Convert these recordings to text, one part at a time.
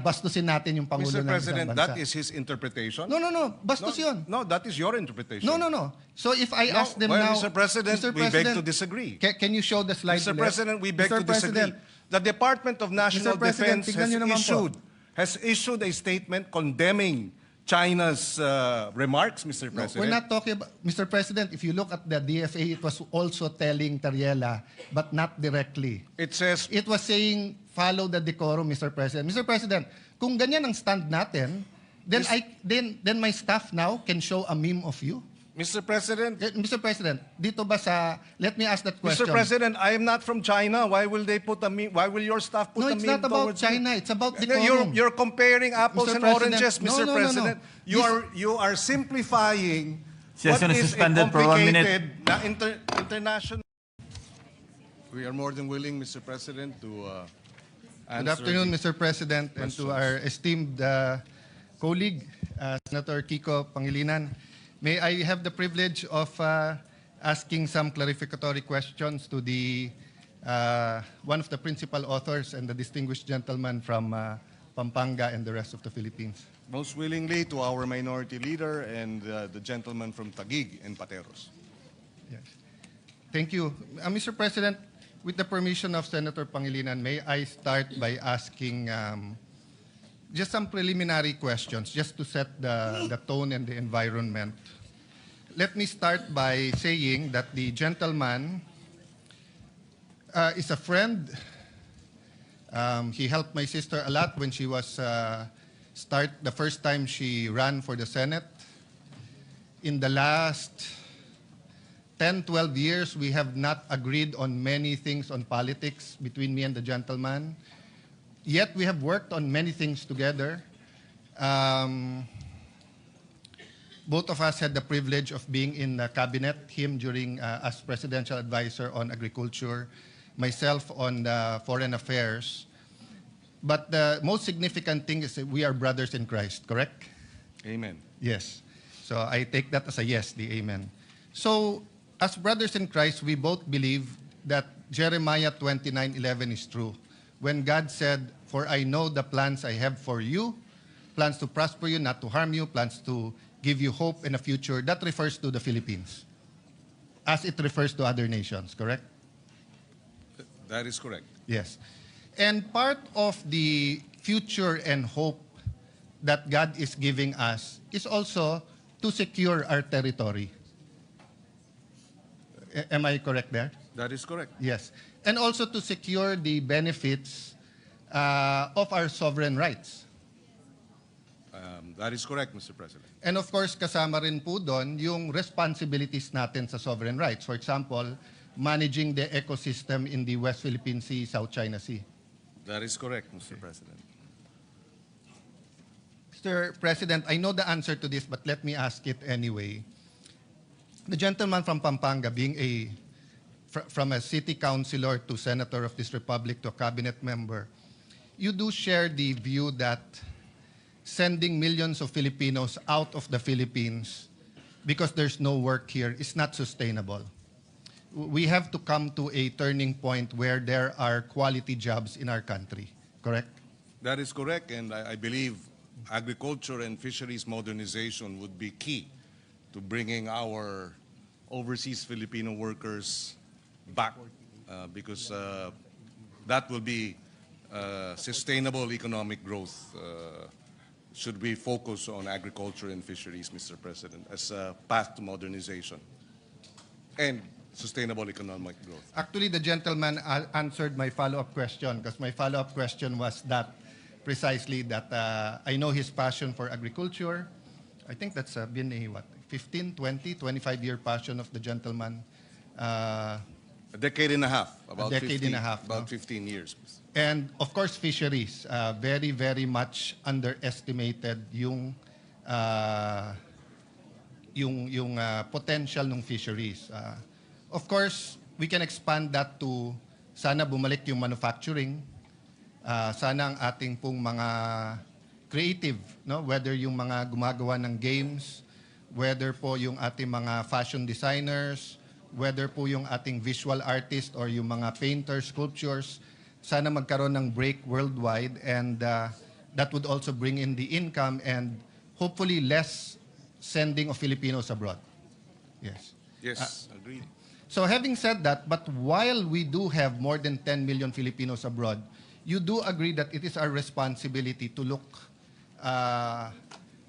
bastusin natin yung Pangulo Mr. ng isang President, bansa. that is his interpretation? No. Bastos yun. No, that is your interpretation. No. So if I ask them well, now... Mr. President, we beg to disagree. Can you show the slide? Mr. President, we beg to disagree. The Department of National Defense has issued a statement condemning China's remarks, Mr. No, President. we're not talking about... Mr. President, if you look at the DFA, it was also telling Tariela, but not directly. It says... It was saying, follow the decorum, Mr. President. Mr. President, kung ganyan ang stand natin, then my staff now can show a meme of you. Mr. President... Mr. President, dito ba sa... Let me ask that question. Mr. President, I am not from China. Why will they put a meme? Why will your staff put a meme? No, it's not about China. It's about decorum. You're comparing apples and oranges, Mr. President. No. You are simplifying Session what is is a suspended for 1 minute. complicated international... We are more than willing, Mr. President, to answer... Good afternoon, Mr. President, and to our esteemed colleague, Senator Kiko Pangilinan. May I have the privilege of asking some clarificatory questions to the one of the principal authors and the distinguished gentleman from Pampanga and the rest of the Philippines. Most willingly to our minority leader and the gentleman from Taguig and Pateros. Yes. Thank you. Mr. President, with the permission of Senator Pangilinan, may I start by asking just some preliminary questions, just to set the tone and the environment. Let me start by saying that the gentleman is a friend. He helped my sister a lot when she was the first time she ran for the Senate. In the last 10, 12 years, we have not agreed on many things on politics between me and the gentleman. Yet we have worked on many things together. Both of us had the privilege of being in the cabinet, him during as presidential advisor on agriculture, myself on foreign affairs. But the most significant thing is that we are brothers in Christ, correct? Amen. Yes. So I take that as a yes, the amen. So as brothers in Christ, we both believe that Jeremiah 29:11 is true. When God said, "For I know the plans I have for you, plans to prosper you, not to harm you, plans to give you hope in a future," that refers to the Philippines, as it refers to other nations, correct? That is correct. Yes. And part of the future and hope that God is giving us is also to secure our territory. Am I correct there? That is correct. Yes. And also to secure the benefits of our sovereign rights. That is correct, Mr. President. And of course, kasama rin po doon yung responsibilities natin sa sovereign rights. For example, managing the ecosystem in the West Philippine Sea, South China Sea. That is correct, Mr. President. Mr. President, I know the answer to this, but let me ask it anyway. The gentleman from Pampanga, being from a city councilor to senator of this republic to a cabinet member, you do share the view that sending millions of Filipinos out of the Philippines because there's no work here is not sustainable. We have to come to a turning point where there are quality jobs in our country, correct? That is correct, and I believe agriculture and fisheries modernization would be key to bringing our overseas Filipino workers back because that will be sustainable economic growth should we focus on agriculture and fisheries, Mr. President, as a path to modernization and sustainable economic growth. Actually, the gentleman answered my follow-up question because my follow-up question was that precisely that I know his passion for agriculture. I think that's been a, 15, 20, 25-year passion of the gentleman. A decade and a half. About 15 years. And of course, fisheries. Very, very much underestimated yung potential ng fisheries. Of course, we can expand that to sana bumalik yung manufacturing. Sana ang ating pong mga creative, no? Whether yung mga gumagawa ng games, whether po yung ating mga fashion designers, whether po yung ating visual artist or yung mga painters, sculptures, sana magkaroon ng break worldwide and that would also bring in the income and hopefully less sending of Filipinos abroad. Yes. Yes, agreed. So having said that, but while we do have more than 10 million Filipinos abroad, you do agree that it is our responsibility to look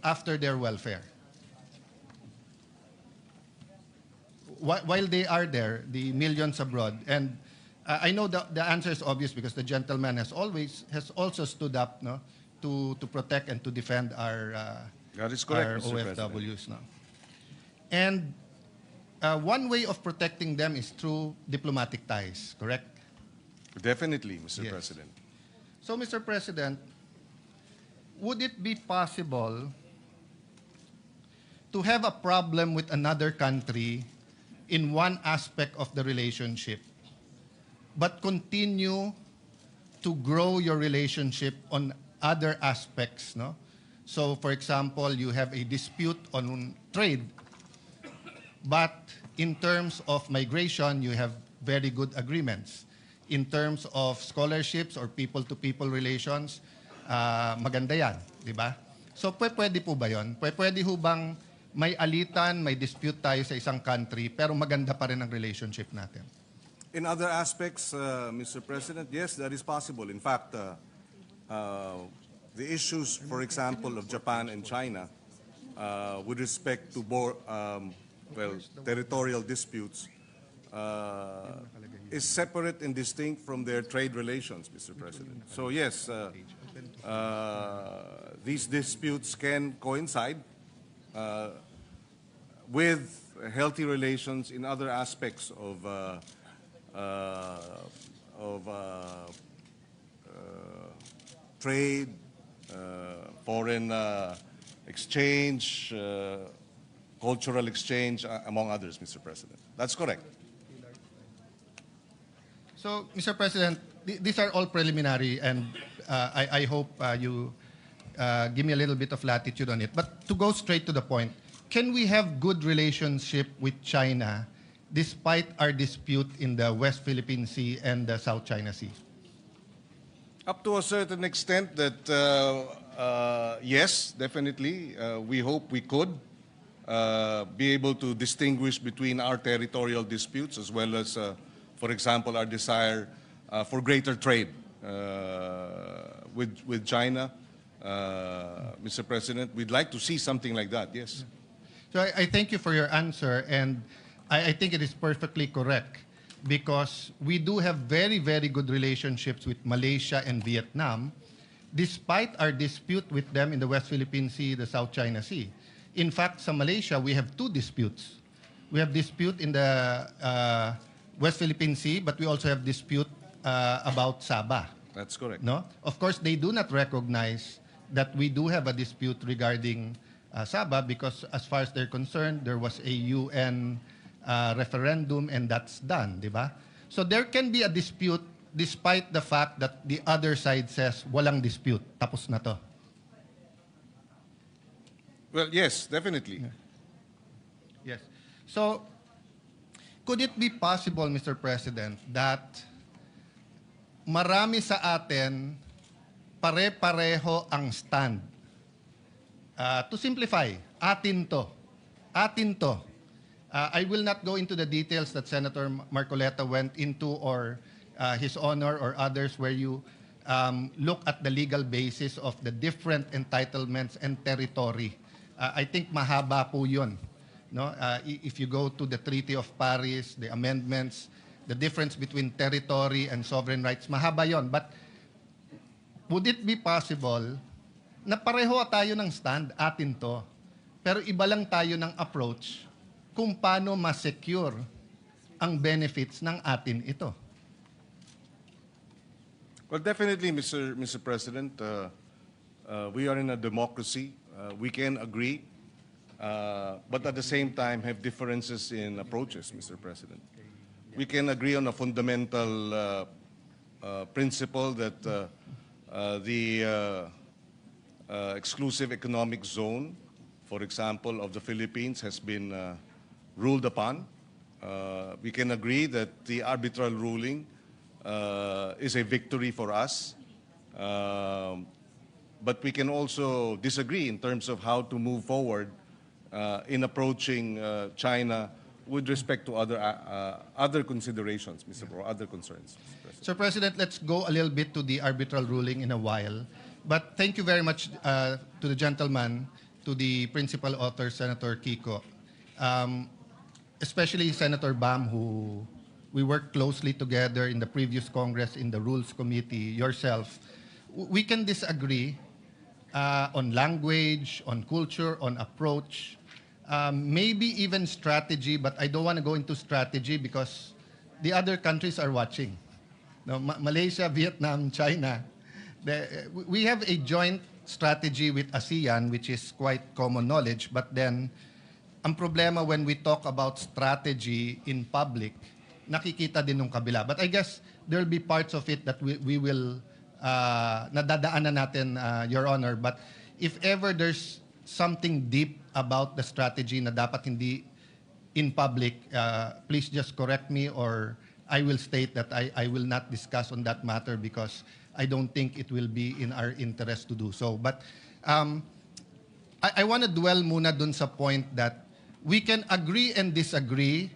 after their welfare. While they are there, the millions abroad, and I know the answer is obvious because the gentleman has also stood up, no, to protect and to defend our That is correct, our Mr. President. OFWs now. And one way of protecting them is through diplomatic ties, correct? Definitely, Mr. Yes. President. So, Mr. President, would it be possible to have a problem with another country in one aspect of the relationship, but continue to grow your relationship on other aspects, no? So, for example, you have a dispute on trade, but in terms of migration, you have very good agreements. In terms of scholarships or people-to-people relations, maganda yan, di ba? So, pwede po ba yun? Pwede ho bang may alitan, may dispute tayo sa isang country, pero maganda pa rin ang relationship natin? In other aspects, Mr. President, yes, that is possible. In fact, the issues, for example, of Japan and China, with respect to territorial disputes, is separate and distinct from their trade relations, Mr. President. So yes, these disputes can coincide with healthy relations in other aspects of trade, foreign exchange, cultural exchange, among others, Mr. President. That's correct. So, Mr. President, these are all preliminary, and I hope you give me a little bit of latitude on it. But to go straight to the point, can we have good relationship with China despite our dispute in the West Philippine Sea and the South China Sea? Up to a certain extent that, yes, definitely, we hope we could be able to distinguish between our territorial disputes as well as, for example, our desire for greater trade with China. Mr. President, we'd like to see something like that, yes. So I thank you for your answer, and I think it is perfectly correct because we do have very, very good relationships with Malaysia and Vietnam, despite our dispute with them in the West Philippine Sea, the South China Sea. In fact, sa Malaysia, we have two disputes. We have dispute in the West Philippine Sea, but we also have dispute about Sabah. That's correct. No? Of course, they do not recognize that we do have a dispute regarding Sabah because as far as they're concerned, there was a UN referendum and that's done, di ba? So there can be a dispute despite the fact that the other side says walang dispute, tapos na to. Well, yes, definitely. Yes. So could it be possible, Mr. President, that marami sa atin pare-pareho ang stand? To simplify, atin to. Atin to. I will not go into the details that Senator Marcoleta went into or His Honor or others where you look at the legal basis of the different entitlements and territory. I think mahaba po yun. No? If you go to the Treaty of Paris, the amendments, the difference between territory and sovereign rights, mahaba yon. But would it be possible na pareho tayo ng stand, atin to, pero iba lang tayo ng approach kung paano ma-secure ang benefits ng atin ito? Well, definitely, Mr. President, we are in a democracy. We can agree, but at the same time have differences in approaches, Mr. President. We can agree on a fundamental principle that the exclusive economic zone, for example, of the Philippines has been ruled upon. We can agree that the arbitral ruling is a victory for us. but we can also disagree in terms of how to move forward in approaching China with respect to other considerations, or other concerns, Mr. President. So, President, let's go a little bit to the arbitral ruling in a while. But thank you very much to the gentleman, to the principal author, Senator Kiko, especially Senator Bam, who we worked closely together in the previous Congress, in the Rules Committee, yourself. We can disagree on language, on culture, on approach, maybe even strategy, but I don't want to go into strategy because the other countries are watching. No, Malaysia, Vietnam, China. We have a joint strategy with ASEAN, which is quite common knowledge, but then ang problema when we talk about strategy in public, nakikita din nung kabila. But I guess there will be parts of it that we will nadadaanan natin, Your Honor. But if ever there's something deep about the strategy na dapat hindi in public, please just correct me, or I will state that I will not discuss on that matter because I don't think it will be in our interest to do so. But I want to dwell muna dun sa point that we can agree and disagree.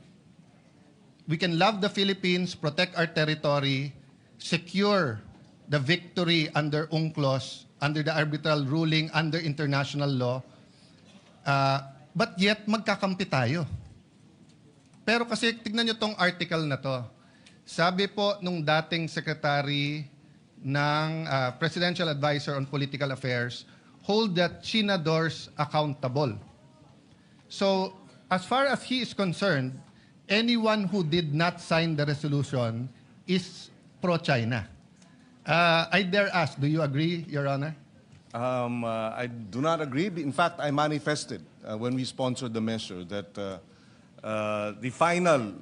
We can love the Philippines, protect our territory, secure the victory under UNCLOS, under the arbitral ruling, under international law, but yet magkakampi tayo. Pero kasi tignan nyo tong article na to. Sabi po nung dating secretary ng Presidential Advisor on Political Affairs, hold the Chinadors accountable. So, as far as he is concerned, anyone who did not sign the resolution is pro-China. I dare ask, do you agree, Your Honor? I do not agree. In fact, I manifested when we sponsored the measure that the final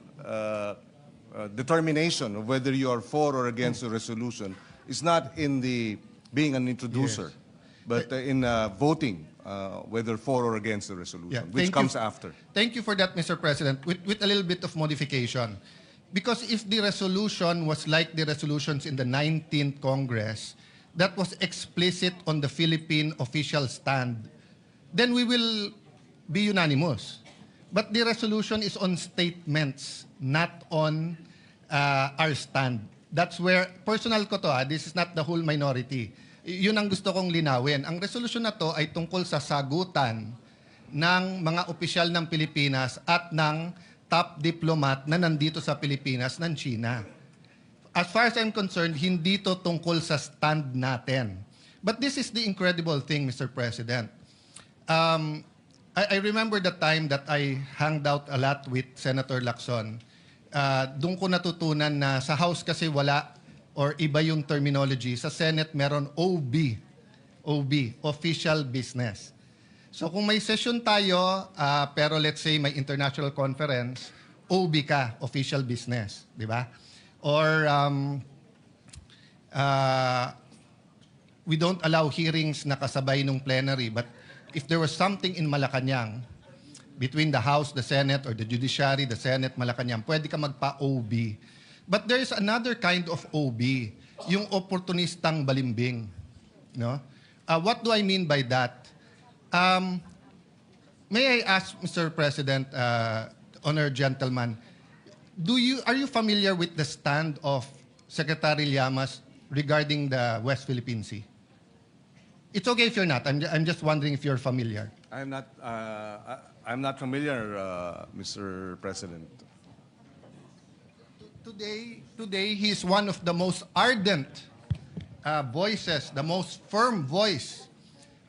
determination of whether you are for or against the resolution is not in the being an introducer, Yes. but in voting whether for or against the resolution, which comes after. Thank you for that, Mr. President, with a little bit of modification. Because if the resolution was like the resolutions in the 19th Congress, that was explicit on the Philippine official stand, then we will be unanimous. But the resolution is on statements, not on our stand. That's where, personal ko to, this is not the whole minority. Yun ang gusto kong linawin. Ang resolution na to ay tungkol sa sagutan ng mga opisyal ng Pilipinas at ng top diplomat na nandito sa Pilipinas ng China. As far as I'm concerned, hindi to tungkol sa stand natin. But this is the incredible thing, Mr. President. I remember the time that I hanged out a lot with Senator Lacson. Doon ko natutunan na sa House kasi wala or iba yung terminology. Sa Senate meron OB, official business. So kung may session tayo, pero let's say may international conference, OB ka, official business, di ba? Or we don't allow hearings na kasabay nung plenary, but if there was something in Malacanang, between the House, the Senate, or the Judiciary, the Senate, Malacanang, pwede ka magpa-OB. But there is another kind of OB, yung opportunistang balimbing. No? What do I mean by that? May I ask, Mr. President, honored gentleman, are you familiar with the stand of Secretary Llamas regarding the West Philippine Sea? It's okay if you're not. I'm just wondering if you're familiar. I'm not familiar, Mr. President. Today, he is one of the most ardent voices, the most firm voice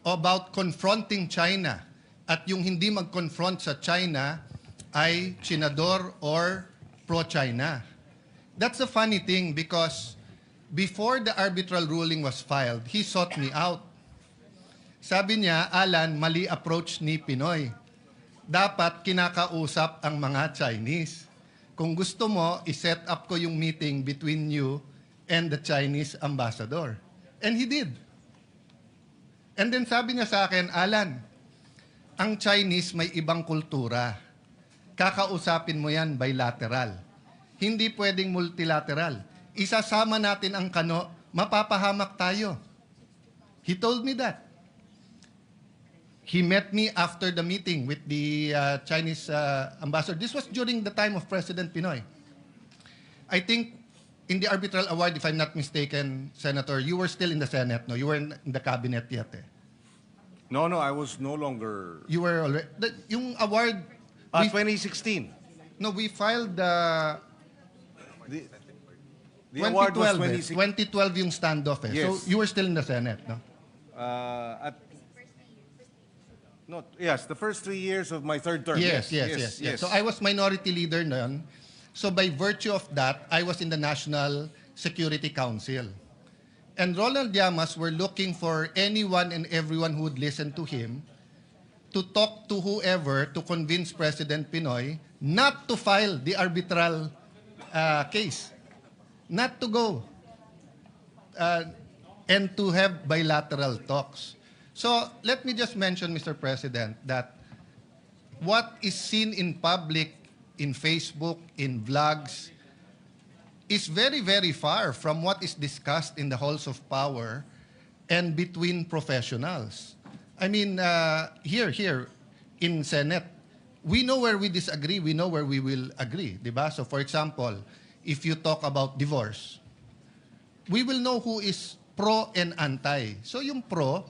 about confronting China. At yung hindi mag-confront sa China ay Chinador or pro-China. That's a funny thing because before the arbitral ruling was filed, he sought me out. Sabi niya, Alan, mali approach ni Pinoy. Dapat kinakausap ang mga Chinese. Kung gusto mo, i-set up ko yung meeting between you and the Chinese ambassador. And he did. And then sabi niya sa akin, Alan, ang Chinese may ibang kultura. Kakausapin mo yan bilateral. Hindi pwedeng multilateral. Isasama natin ang kano, mapapahamak tayo. He told me that. He met me after the meeting with the Chinese ambassador. This was during the time of President Pinoy. I think in the arbitral award, if I'm not mistaken, Senator, you were still in the Senate, no? You were in the cabinet yet, eh? No, I was no longer... You were already... Yung award... we- 2016. no, we filed the... The award was 2012, 2016. 2012 yung standoff, eh. Yes. So you were still in the Senate, no? Yes, the first 3 years of my third term. Yes. So I was minority leader noon. So by virtue of that, I was in the National Security Council. And Ronald Llamas were looking for anyone and everyone who would listen to him to talk to whoever to convince President Pinoy not to file the arbitral case, not to go, and to have bilateral talks. So let me just mention, Mr. President, that what is seen in public, in Facebook, in vlogs, is very, very far from what is discussed in the halls of power and between professionals. I mean, here in Senate, we know where we disagree, we know where we will agree, di ba? So for example, if you talk about divorce, we will know who is pro and anti. So yung pro,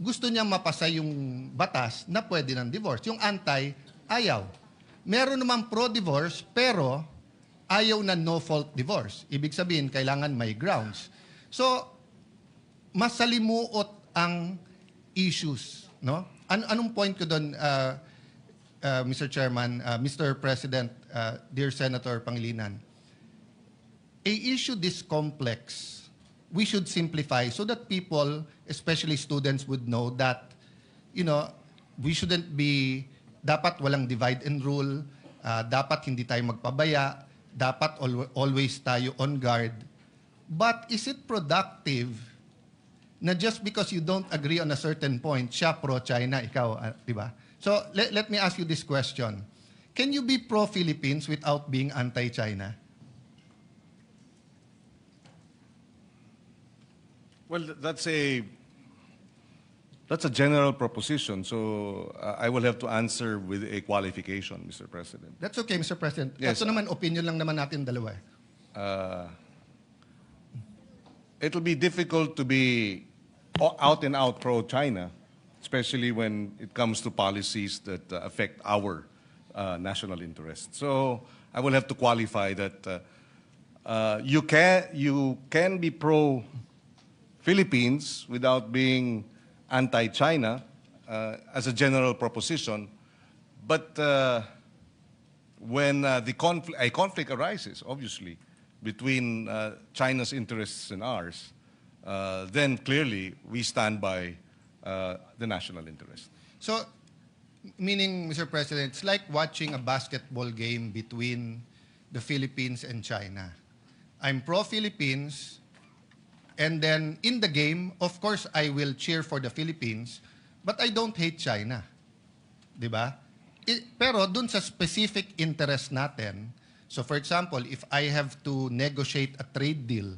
gusto niyang mapasa yung batas na pwede ng divorce. Yung anti, ayaw. Meron naman pro-divorce, pero ayaw na no-fault divorce. Ibig sabihin, kailangan may grounds. So, masalimuot ang issues. No? Anong point ko doon, Mr. Chairman, Mr. President, dear Senator Pangilinan? A issue this complex, we should simplify so that people, especially students, would know that, we shouldn't be, dapat walang divide and rule, dapat hindi tayo magpabaya, dapat always tayo on guard. But is it productive na just because you don't agree on a certain point, siya pro-China, ikaw, di ba? So let me ask you this question. Can you be pro-Philippines without being anti-China? Well, that's a general proposition, so I will have to answer with a qualification, Mr. President. That's okay, Mr. President. Yes. Ito naman, opinion lang naman natin dalawa. It'll be difficult to be out and out pro-China, especially when it comes to policies that affect our national interests. So I will have to qualify that you can be pro-Philippines without being anti-China as a general proposition, but when a conflict arises, obviously, between China's interests and ours, then clearly we stand by the national interest. So, meaning, Mr. President, it's like watching a basketball game between the Philippines and China. I'm pro-Philippines, and then in the game, of course, I will cheer for the Philippines, but I don't hate China. Di ba? Pero dun sa specific interest natin, so for example, if I have to negotiate a trade deal,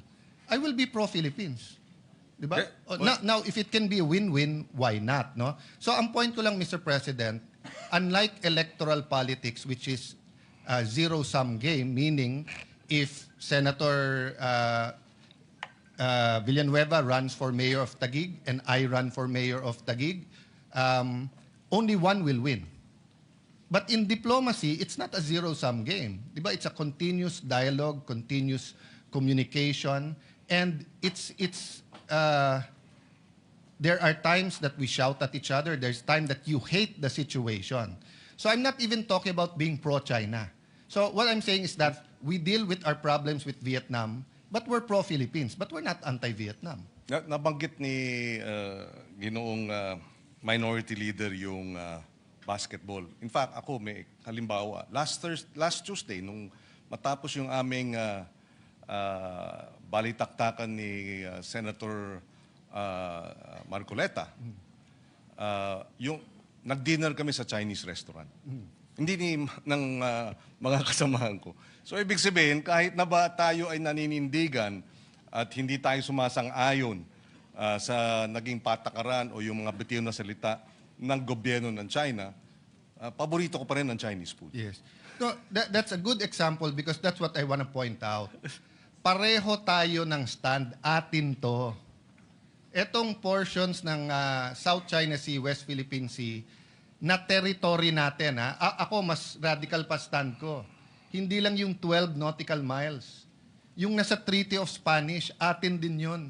I will be pro-Philippines. Di ba? Now, if it can be a win-win, why not? No? So ang point ko lang, Mr. President, unlike electoral politics, which is a zero-sum game, meaning if Senator Villanueva runs for mayor of Taguig and I run for mayor of Taguig, only one will win. But in diplomacy, it's not a zero-sum game. Diba? It's a continuous dialogue, continuous communication, and there are times that we shout at each other. There's time that you hate the situation. So I'm not even talking about being pro-China. So what I'm saying is that we deal with our problems with Vietnam, but we're pro-Philippines, but we're not anti-Vietnam. Nabanggit ni ginoong minority leader yung basketball. In fact, ako may halimbawa. Last Tuesday, nung matapos yung aming balitaktakan ni Senator Marcoleta, yung nag-dinner kami sa Chinese restaurant. Hindi ng mga kasamahan ko. So ibig sabihin, kahit na ba tayo ay naninindigan at hindi tayo sumasang-ayon sa naging patakaran o yung mga bitiw na salita ng gobyerno ng China, paborito ko pa rin ang Chinese food. Yes. No, that's a good example because that's what I want to point out. Pareho tayo ng stand, atin to. Etong portions ng South China Sea, West Philippine Sea, na territory natin. Ako, mas radical pa stand ko. Hindi lang yung 12 nautical miles. Yung nasa Treaty of Spanish, atin din yun.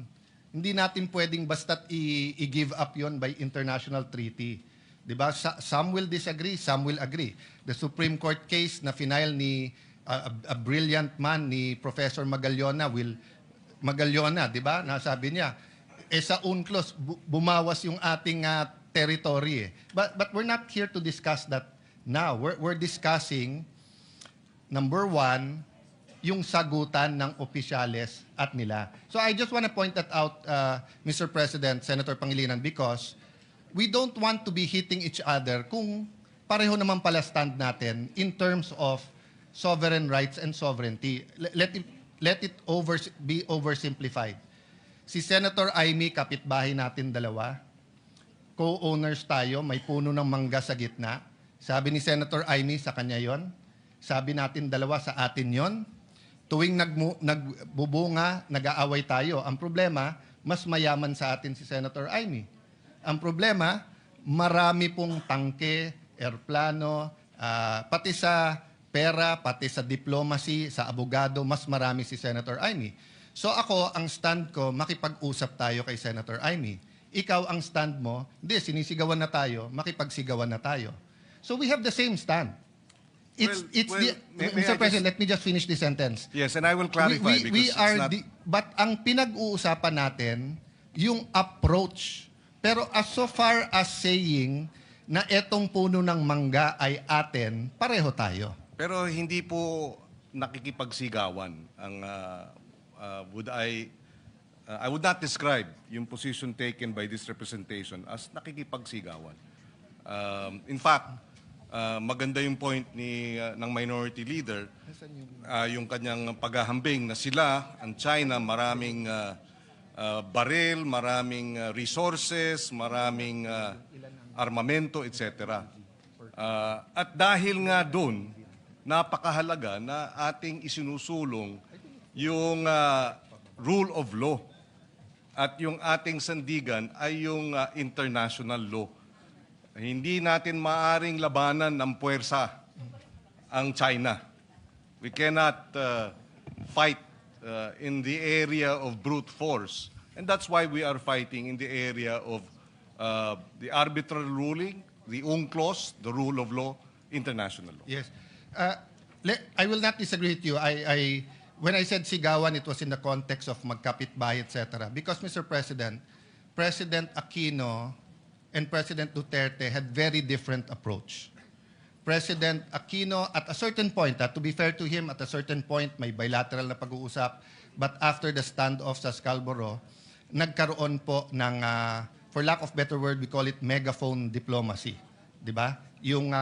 Hindi natin pwedeng basta't i-give up yon by international treaty. Diba? Some will disagree, some will agree. The Supreme Court case na final ni a brilliant man ni Professor Magallona, diba? Nasabi niya, sa UNCLOS, bumawas yung ating territory. But we're not here to discuss that now. We're discussing, number one, yung sagutan ng opisyales at nila. So I just want to point that out, Mr. President, Senator Pangilinan, because we don't want to be hitting each other kung pareho naman pala stand natin in terms of sovereign rights and sovereignty. Let it be oversimplified. Si Senator Amy, kapitbahay natin dalawa, co-owners tayo, may puno ng mangga sa gitna. Sabi ni Senator Amy, sa kanya yon. Sabi natin dalawa, sa atin yon. Tuwing nagbubunga, nag-aaway tayo. Ang problema, mas mayaman sa atin si Senator Amy. Ang problema, marami pong tangke, airplano, pati sa pera, pati sa diplomacy, sa abogado, mas marami si Senator Amy. So ako, ang stand ko, makipag-usap tayo kay Senator Amy. Ikaw, ang stand mo, hindi, sinisigawan na tayo, makipagsigawan na tayo. So we have the same stand. Mr. President, let me just finish this sentence. Yes, and I will clarify but ang pinag-uusapan natin, yung approach. Pero as so far as saying na etong puno ng mangga ay atin, pareho tayo. Pero hindi po nakikipagsigawan ang I would not describe yung position taken by this representation as nakikipagsigawan. In fact, maganda yung point ng minority leader, yung kanyang paghahambing na sila, ang China, maraming baril, maraming resources, maraming armamento, etc. At dahil nga doon, napakahalaga na ating isinusulong yung rule of law at yung ating sandigan ay yung international law. Hindi natin maaring labanan ng puwersa ang China. We cannot fight in the area of brute force. And that's why we are fighting in the area of the arbitrary ruling, the UNCLOS, the rule of law, international law. Yes. I will not disagree with you. When I said sigawan, it was in the context of magkapitbahay, etc. Because, Mr. President, President Aquino and President Duterte had very different approach. President Aquino, at a certain point, to be fair to him, at a certain point, may bilateral na pag-uusap, but after the standoff sa Scarborough, nagkaroon po ng, for lack of better word, we call it megaphone diplomacy. Diba? Yung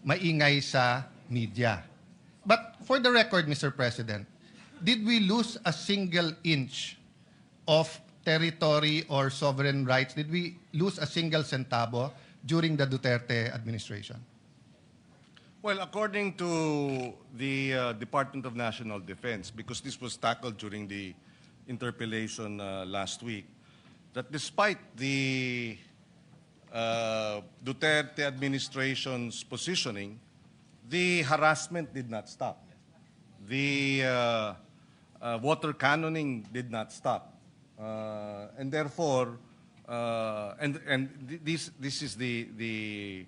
maingay sa media. But for the record, Mr. President, did we lose a single inch of territory or sovereign rights? Did we lose a single centavo during the Duterte administration? Well, according to the Department of National Defense, because this was tackled during the interpellation last week, that despite the Duterte administration's positioning, the harassment did not stop. The water cannoning did not stop. And therefore, this is the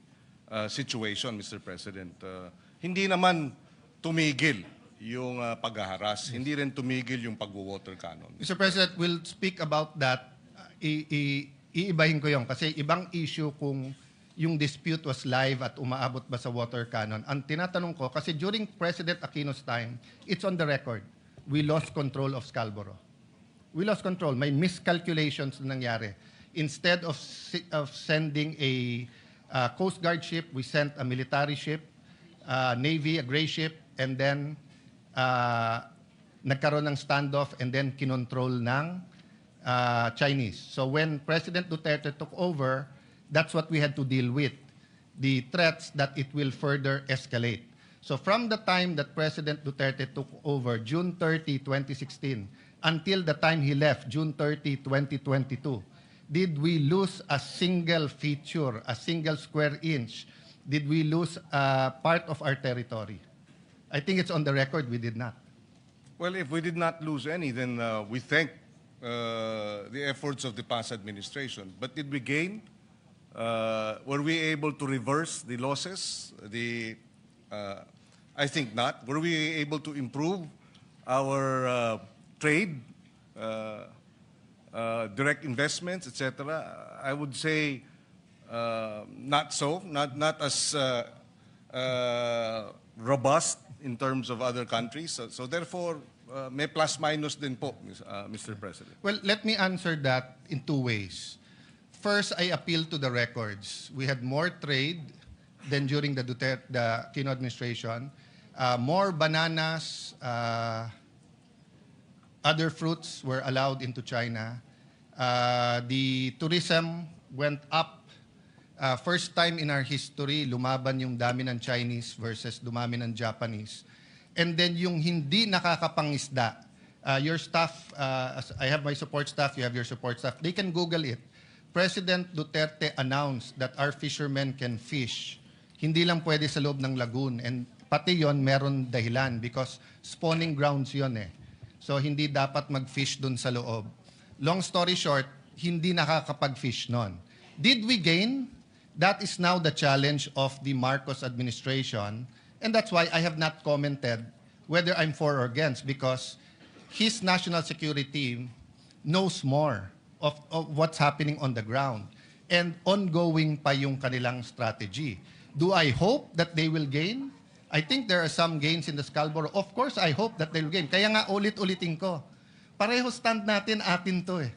situation, Mr. President. Hindi naman tumigil yung paghaharas. Hindi rin tumigil yung pag-water cannon. Mr. President, we'll speak about that. Iibahin ko yun kasi ibang issue kung yung dispute was live at umaabot ba sa water cannon. Ang tinatanong ko, kasi during President Aquino's time, it's on the record, we lost control of Scarborough. We lost control. May miscalculations na nangyari. Instead of sending a Coast Guard ship, we sent a military ship, Navy, a gray ship, and then nagkaroon ng standoff and then kinontrol ng Chinese. So when President Duterte took over, that's what we had to deal with, the threats that it will further escalate. So from the time that President Duterte took over, June 30, 2016, until the time he left, June 30, 2022, did we lose a single feature, a single square inch? Did we lose part of our territory? I think it's on the record we did not. Well, if we did not lose any, then we thank the efforts of the past administration. But did we gain? Were we able to reverse the losses? I think not. Were we able to improve our trade, direct investments, etc.? I would say not so, not as robust in terms of other countries. So therefore, may plus minus din po, Mr. President. Well, let me answer that in two ways. First, I appeal to the records. We had more trade than during the Aquino administration. More bananas, other fruits were allowed into China. The tourism went up. First time in our history, lumaban yung dami ng Chinese versus dumami ng Japanese. And then yung hindi nakakapangisda, your staff, I have my support staff, you have your support staff, they can Google it. President Duterte announced that our fishermen can fish. Hindi lang pwede sa loob ng lagoon. And pati yon meron dahilan because spawning grounds yon eh. So hindi dapat mag-fish dun sa loob. Long story short, hindi nakakapag-fish nun. Did we gain? That is now the challenge of the Marcos administration. And that's why I have not commented whether I'm for or against because his national security team knows more of what's happening on the ground. And ongoing pa yung kanilang strategy. Do I hope that they will gain? I think there are some gains in the Scarborough. Of course, I hope that they will gain. Kaya nga ulit-ulitin ko. Pareho stand natin, atin to eh.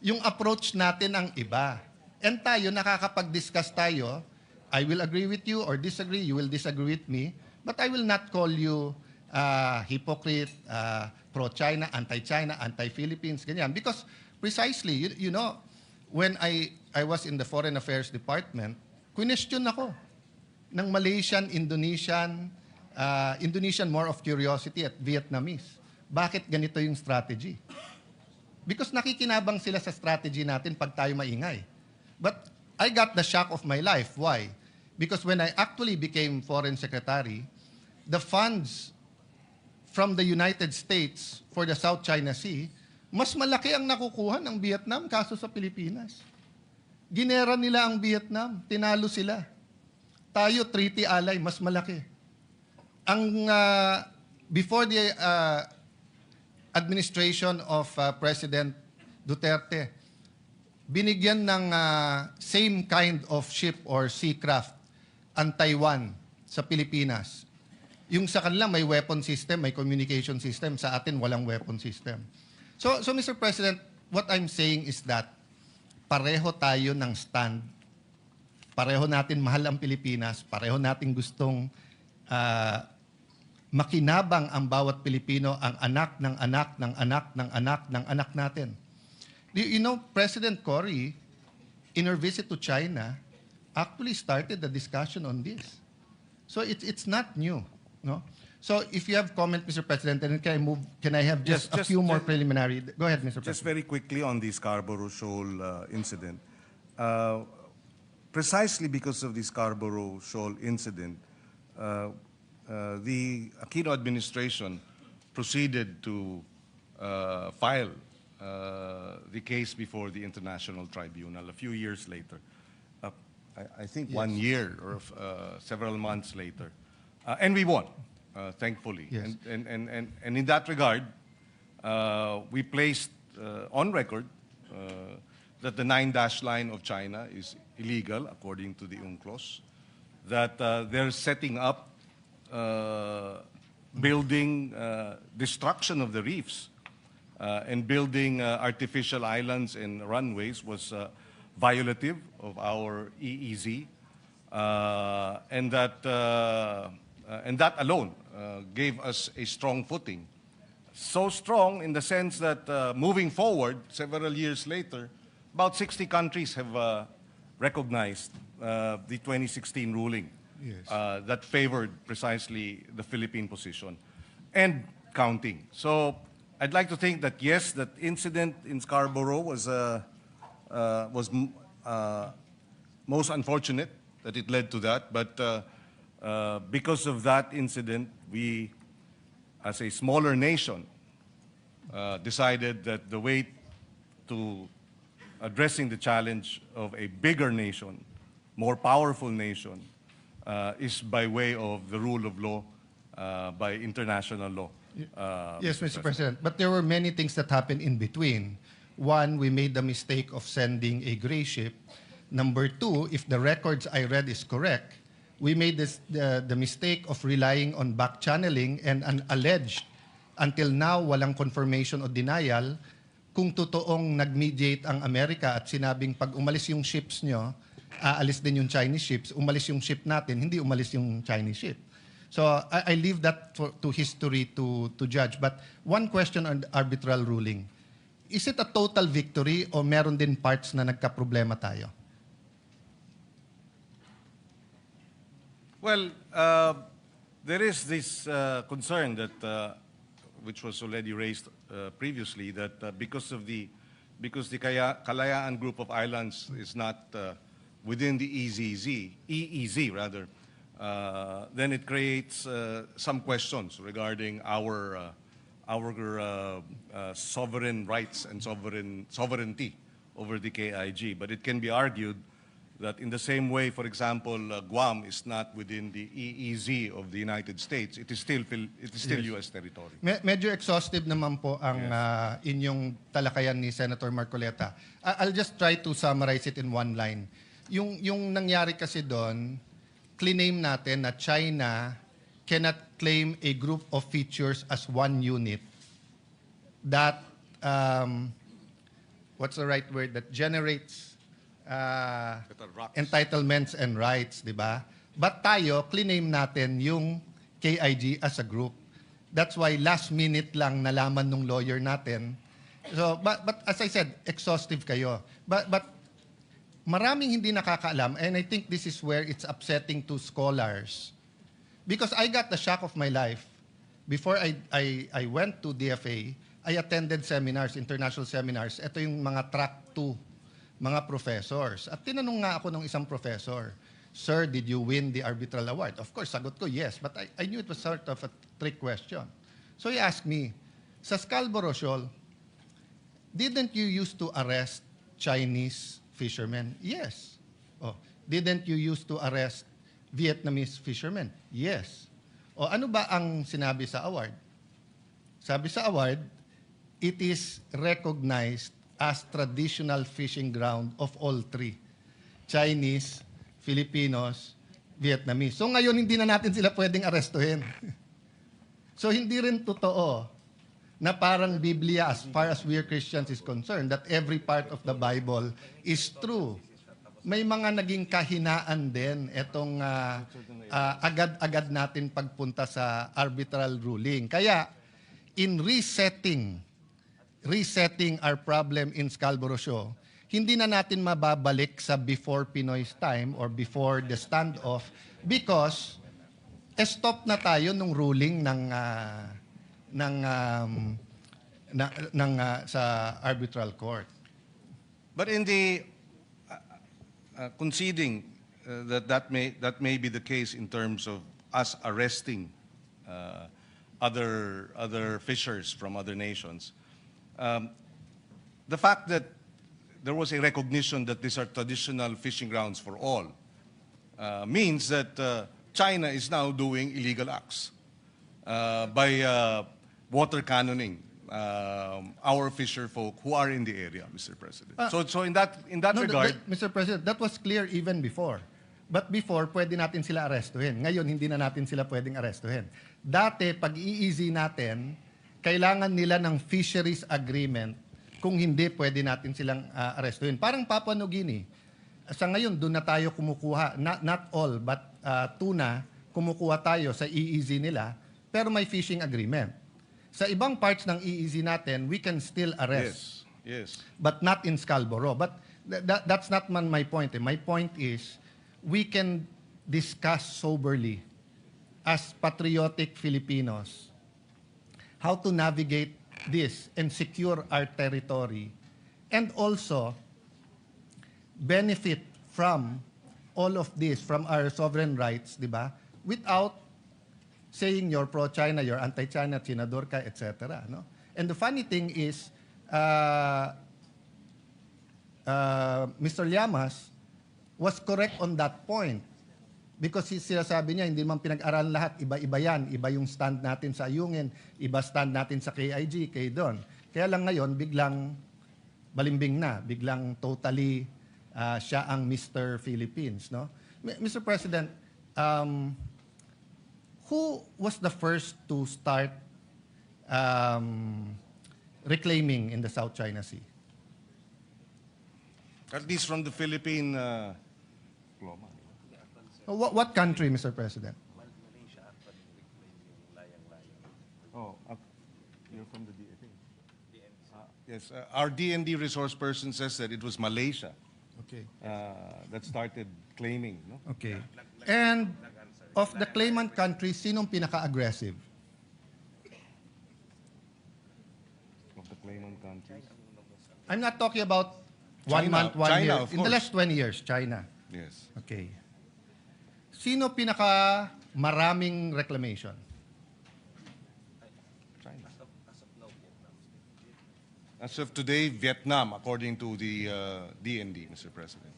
Yung approach natin ang iba. And tayo, nakakapag-discuss tayo, I will agree with you or disagree, you will disagree with me, but I will not call you hypocrite, pro-China, anti-China, anti-Philippines, ganyan. Because precisely, you know, when I was in the Foreign Affairs Department, question ako ng Malaysian, Indonesian more of curiosity at Vietnamese. Bakit ganito yung strategy? Because nakikinabang sila sa strategy natin pag tayo maingay. But I got the shock of my life. Why? Because when I actually became Foreign Secretary, the funds from the United States for the South China Sea, mas malaki ang nakukuha ng Vietnam kaso sa Pilipinas. Ginera nila ang Vietnam, tinalo sila. Tayo, treaty ally, mas malaki. Ang before the administration of President Duterte, binigyan ng same kind of ship or seacraft ang Taiwan sa Pilipinas. Yung sa kanila may weapon system, may communication system. Sa atin walang weapon system. So Mr. President, what I'm saying is that pareho tayo ng stand. Pareho natin mahal ang Pilipinas. Pareho natin gustong makinabang ang bawat Pilipino, ang anak ng anak ng anak ng anak ng anak natin. You know, President Cory, in her visit to China, actually started the discussion on this. So it's not new, no? So if you have comment, Mr. President, then can I have just a few more preliminary? Go ahead, Mr. President. Just very quickly on the Scarborough Shoal incident. Precisely because of the Scarborough Shoal incident, the Aquino administration proceeded to file the case before the International Tribunal a few years later. I think yes. 1 year or several months later. And we won, thankfully. Yes. And in that regard, we placed on record that the 9-dash line of China is illegal, according to the UNCLOS, that they're setting up, building destruction of the reefs, and building artificial islands and runways was violative of our EEZ, and that alone gave us a strong footing so strong in the sense that moving forward, several years later, about 60 countries have recognized the 2016 ruling that favored precisely the Philippine position and counting. So I'd like to think that yes, that incident in Scarborough was most unfortunate that it led to that, but because of that incident, we, as a smaller nation, decided that the way to addressing the challenge of a bigger nation, more powerful nation, is by way of the rule of law, by international law. Yes, Mr. President. But there were many things that happened in between. One, we made the mistake of sending a gray ship. Number two, if the records I read is correct, we made the mistake of relying on back channeling and an alleged, until now, walang confirmation o denial, kung totoong nag-mediate ang Amerika at sinabing pag umalis yung ships nyo, aalis din yung Chinese ships, umalis yung ship natin, hindi umalis yung Chinese ship. So I leave that to history to judge. But one question on the arbitral ruling. Is it a total victory o meron din parts na nagka-problema tayo? Well, there is this concern that, which was already raised previously, that because the Kalayaan Group of Islands is not within the EEZ rather, then it creates some questions regarding our sovereign rights and sovereignty over the KIG. But it can be argued that in the same way, for example, Guam is not within the EEZ of the United States, it is still U.S. territory. Medyo exhaustive naman po ang inyong talakayan ni Senator Marcoleta. I'll just try to summarize it in one line. Yung nangyari kasi doon, claim natin na China cannot claim a group of features as one unit that, what's the right word, that generates entitlements and rights, di ba? But tayo, claim natin yung KIG as a group. That's why last minute lang nalaman nung lawyer natin. So, but as I said, exhaustive kayo. But maraming hindi nakakaalam, and I think this is where it's upsetting to scholars. Because I got the shock of my life. Before I went to DFA, I attended seminars, international seminars. Ito yung mga track 2, mga professors. At tinanong nga ako ng isang professor, "Sir, did you win the arbitral award?" Of course, sagot ko yes, but I knew it was sort of a trick question. So he asked me, "Sa Scarborough Shoal, didn't you used to arrest Chinese fishermen?" Yes. Oh, didn't you used to arrest Vietnamese fishermen? Yes. O ano ba ang sinabi sa award? Sabi sa award, it is recognized as traditional fishing ground of all three. Chinese, Filipinos, Vietnamese. So ngayon, hindi na natin sila pwedeng arestuhin. So hindi rin totoo na parang Biblia, as far as we are Christians is concerned, that every part of the Bible is true. May mga naging kahinaan din itong agad-agad natin pagpunta sa arbitral ruling. Kaya, in resetting our problem in Scarborough Shoal, hindi na natin mababalik sa before Pinoy's time or before the standoff because stop na tayo nung ruling sa arbitral court. But in the conceding that may be the case in terms of us arresting other fishers from other nations, the fact that there was a recognition that these are traditional fishing grounds for all means that China is now doing illegal acts by water cannoning our fisher folk who are in the area, Mr. President. So in that regard, Mr. President, that was clear even before. But before, pwede natin sila arestuhin. Ngayon, hindi na natin sila pwedeng arestuhin. Dati, pag i-easy natin, kailangan nila ng fisheries agreement. Kung hindi, pwede natin silang arestuhin. Parang Papua New Guinea. Sa ngayon, doon na tayo kumukuha. Not all, but tuna, kumukuha tayo sa EEZ nila, pero may fishing agreement. Sa ibang parts ng EEZ natin, we can still arrest. Yes. But not in Scarborough. But that's not my point. My point is, we can discuss soberly as patriotic Filipinos how to navigate this and secure our territory and also benefit from all of this, from our sovereign rights, di ba? Without saying you're pro-China, you're anti-China, Chinador ka, etc. No? And the funny thing is, Mr. Llamas was correct on that point. Because sinasabi niya, hindi man pinag-aralan lahat, iba-iba yan. Iba yung stand natin sa Ayungin, iba stand natin sa KIG, kay Don. Kaya lang ngayon, biglang balimbing na, biglang totally siya ang Mr. Philippines. No? Mr. President, who was the first to start reclaiming in the South China Sea? At least from the Philippine... What country, Mr. President? Oh, you're from the DND. Yes, our DND resource person says that it was Malaysia Okay. that started claiming. No? Okay. And of the claimant countries, sinong pinaka-aggressive? Of the claimant countries. I'm not talking about 1 China. month, 1 China, year. of In the course. last 20 years, China. Yes. Okay. Sino pinaka maraming reclamation? China. As of today, Vietnam, according to the DND, Mr. President.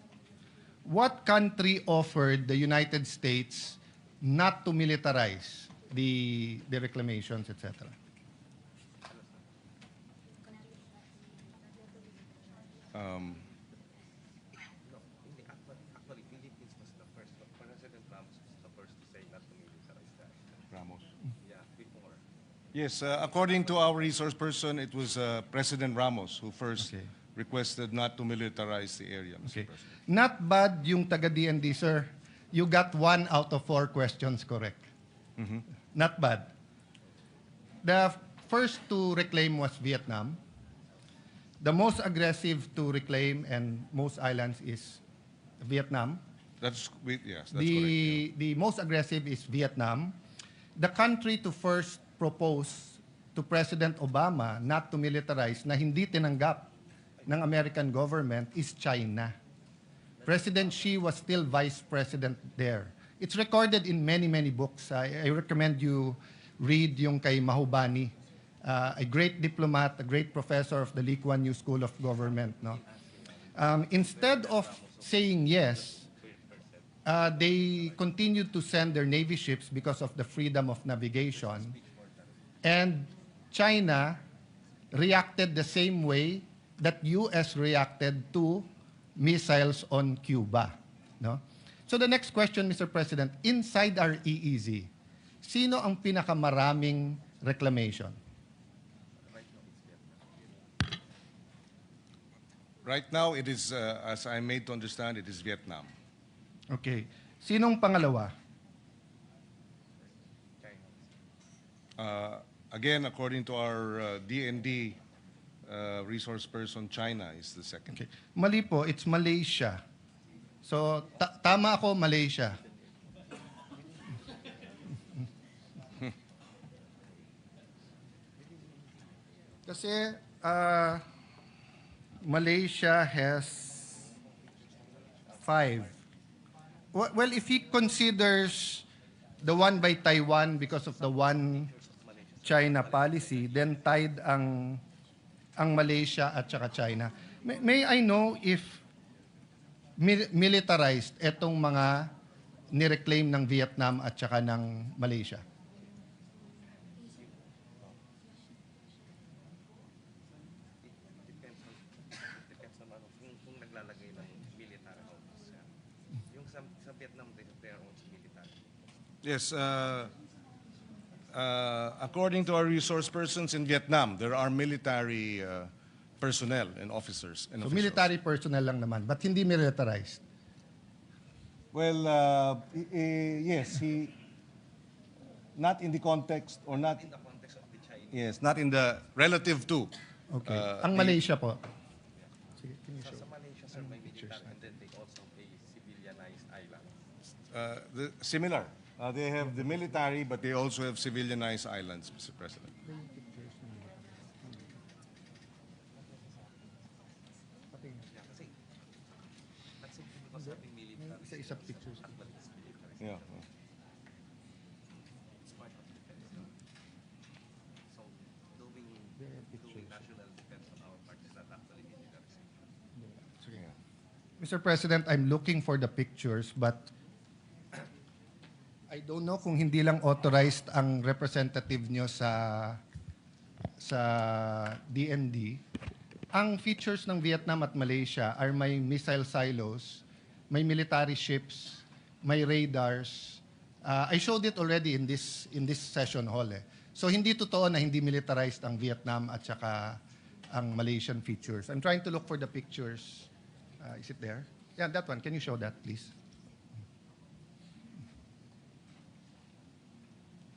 What country offered the United States not to militarize the reclamations, etc.? Actually, Philippines was the first, but President Ramos was the first to say not to militarize that. Ramos. Yeah, before. Yes, according to our resource person, it was President Ramos who first Okay. requested not to militarize the area, Mr. Okay. President. Not bad yung taga-DND, sir. You got 1 out of 4 questions correct. Not bad. The first to reclaim was Vietnam. The most aggressive to reclaim and most islands is Vietnam. Yes, that's correct. The most aggressive is Vietnam. The country to first propose to President Obama not to militarize na hindi tinanggap ng American government is China. President Xi was still vice president there. It's recorded in many, many books. I recommend you read yung kay Mahubani, a great diplomat, a great professor of the Lee Kuan Yew School of Government. No? Instead of saying yes, they continued to send their Navy ships because of the freedom of navigation. And China reacted the same way that U.S. reacted to missiles on Cuba. No? So the next question, Mr. President, inside our EEZ, sino ang pinakamaraming reclamation? Right now, it is, as I'm made to understand, it is Vietnam. Okay. Sinong pangalawa? Again, according to our DND resource person, China is the second. Okay. Mali po, it's Malaysia. So, tama ako, Malaysia. Kasi, Malaysia has 5. Well, if he considers the one by Taiwan because of the one China policy, then tied ang Malaysia at saka China. May I know if militarized etong mga nireclaim ng Vietnam at saka ng Malaysia? Depends naman kung naglalagay ng military homes. Yung sa Vietnam, they have their own military. Yes, according to our resource persons in Vietnam, there are military personnel and officers. And So officials. military personnel lang naman, but hindi militarized. Well, yes, not in the context or not. In the context of the Chinese Yes, not in the relative to. Okay. Ang Malaysia po. Sa Malaysia, sir, may militar and then they also a civilianized island. Similar. They have the military, but they also have civilianized islands, Mr. President. Yeah, kasi let's say kung masabing militar, Isa-isa pictures. but it's military. Yeah. It's part of defense. So doing national defense on our part is not actually military. Mr. President, I'm looking for the pictures, but I don't know kung hindi lang authorized ang representative nyo sa DND. Ang features ng Vietnam at Malaysia are may missile silos, may military ships, may radars. I showed it already in this session hall. So hindi totoo na hindi militarized ang Vietnam at saka ang Malaysian features. I'm trying to look for the pictures. Is it there? Yeah, that one. Can you show that, please?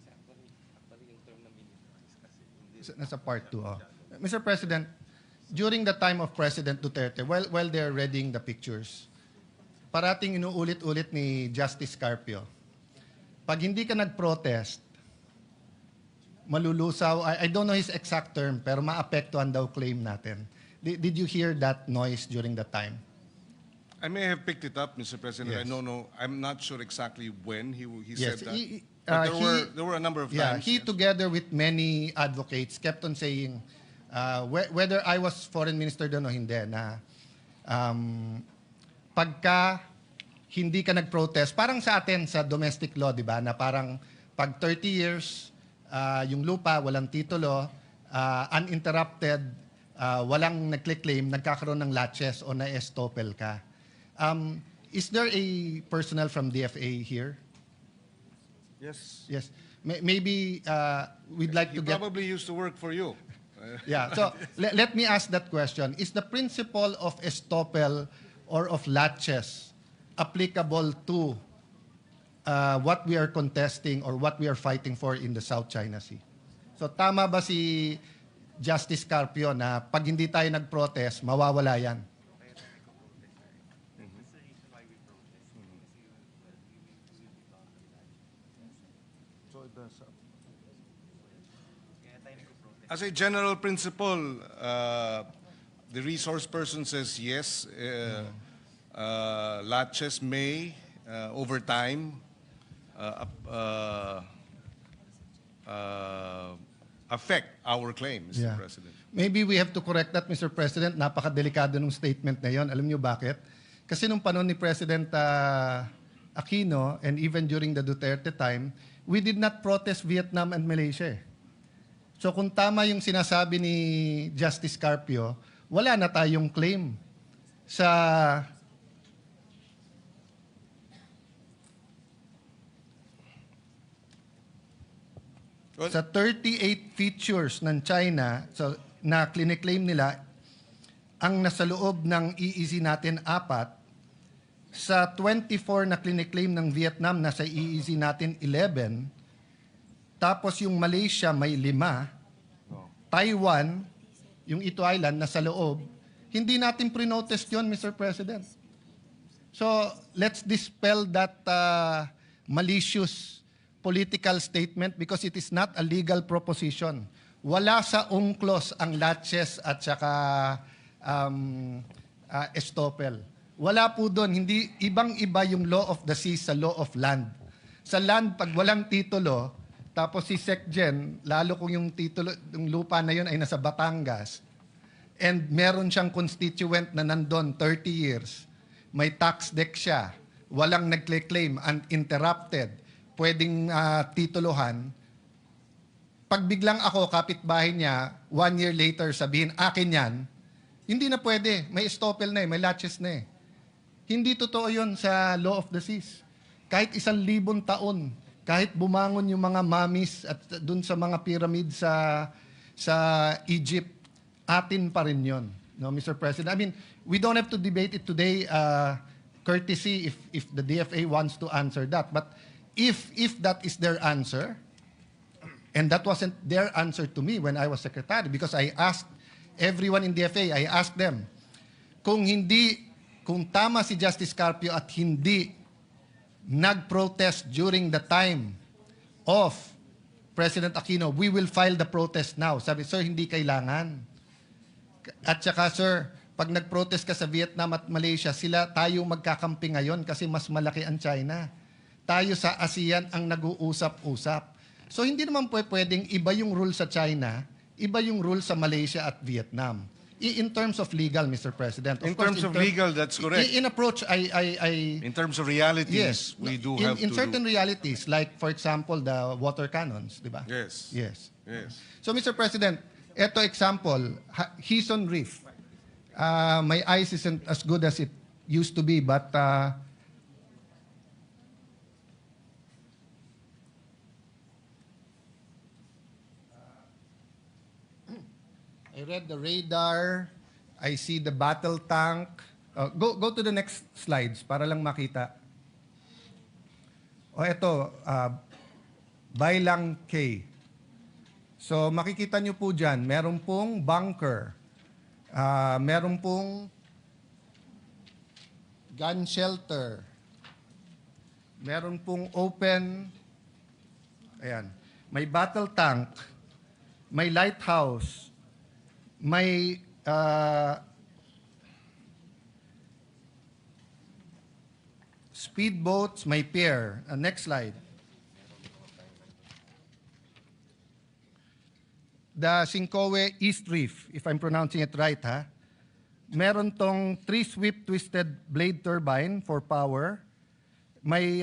Actually, yung term na militarized kasi hindi Nasa part 2. Mr. President, during the time of President Duterte, while they're readying the pictures, parating inuulit-ulit ni Justice Carpio, pag hindi ka nag-protest, malulusaw, I don't know his exact term, pero maapektuhan daw claim natin. Did you hear that noise during that time? I may have picked it up, Mr. President. Yes. I don't know. I'm not sure exactly when he Yes, said that. he- But he- there were a number of Yeah, times. he yes. together with many advocates kept on saying, whether I was foreign minister doon o hindi, na pagka hindi ka nag-protest, parang sa atin sa domestic law, di ba, na parang pag 30 years, yung lupa, walang titulo, uninterrupted, walang nagclaim, nagkakaroon ng laches o na-estoppel ka. Is there a personnel from DFA here? Yes. Yes. Maybe we'd like He to get... probably used to work for you. Yeah. So let me ask that question. Is the principle of estoppel or of laches applicable to what we are contesting or what we are fighting for in the South China Sea? So tama ba si Justice Carpio na pag hindi tayo nag-protest, mawawala yan? As a general principle, the resource person says yes. Latches may, over time, affect our claim, Mr. Yeah. President. Maybe we have to correct that, Mr. President. Napakadelikado ng statement na yon. Alam niyo bakit? Kasi nung panahon ni President Aquino and even during the Duterte time, we did not protest Vietnam and Malaysia. So kung tama yung sinasabi ni Justice Carpio, wala na tayong claim sa sa 38 features ng China na clinic-claim nila, ang nasa loob ng EEZ natin 4, sa 24 na clinic-claim ng Vietnam, nasa EEZ natin 11, tapos yung Malaysia may 5, Taiwan, yung Ito Island, nasa loob, hindi natin pre-noticed yun, Mr. President. So, let's dispel that malicious political statement because it is not a legal proposition. Wala sa UNCLOS ang laches at saka estoppel. Wala po doon. Hindi, ibang-iba yung law of the sea sa law of land. Sa land, pag walang titulo, tapos si SecGen, lalo kung yung titulo, yung lupa na yun ay nasa Batangas, and meron siyang constituent na nandun 30 years, may tax deck siya, walang nag-claim, uninterrupted, pwedeng tituluhan, pag biglang ako, kapitbahay niya, 1 year later sabihin, akin yan, hindi na pwede. May estoppel na may latches na Hindi totoo yun sa law of the seas. Kahit 1,000 taon, kahit bumangon yung mga mummies at dun sa mga pyramid sa Egypt, atin pa rin yun. No, Mr. President? I mean, we don't have to debate it today, courtesy if the DFA wants to answer that. But if that is their answer, And that wasn't their answer to me when I was secretary, because I asked everyone in DFA, I asked them, kung tama si Justice Carpio at hindi nag-protest during the time of President Aquino, we will file the protest now. Sabi, sir, hindi kailangan. At saka, sir, pag nag-protest ka sa Vietnam at Malaysia, tayo magkakampi ngayon kasi mas malaki ang China. Tayo sa ASEAN ang nag-uusap-usap. So hindi naman pwedeng iba yung rule sa China, iba yung rule sa Malaysia at Vietnam. In terms of legal, Mr. President. In terms of legal, that's correct. In approach, In terms of realities, yes, we do have in to certain realities, like for example, the water cannons, di ba? Yes. Yes. Yes. So, Mr. President, ito example, Hison Reef. My eyes isn't as good as it used to be, but I read the radar, I see the battle tank. Go to the next slides para lang makita. Ito, Bailang K. So makikita nyo po dyan, meron pong bunker, meron pong gun shelter, meron pong open, ayan, may battle tank, may lighthouse, may speedboats, may pier. Next slide. The Sincoe East Reef, if I'm pronouncing it right, ha? Meron tong 3-sweep twisted blade turbine for power. May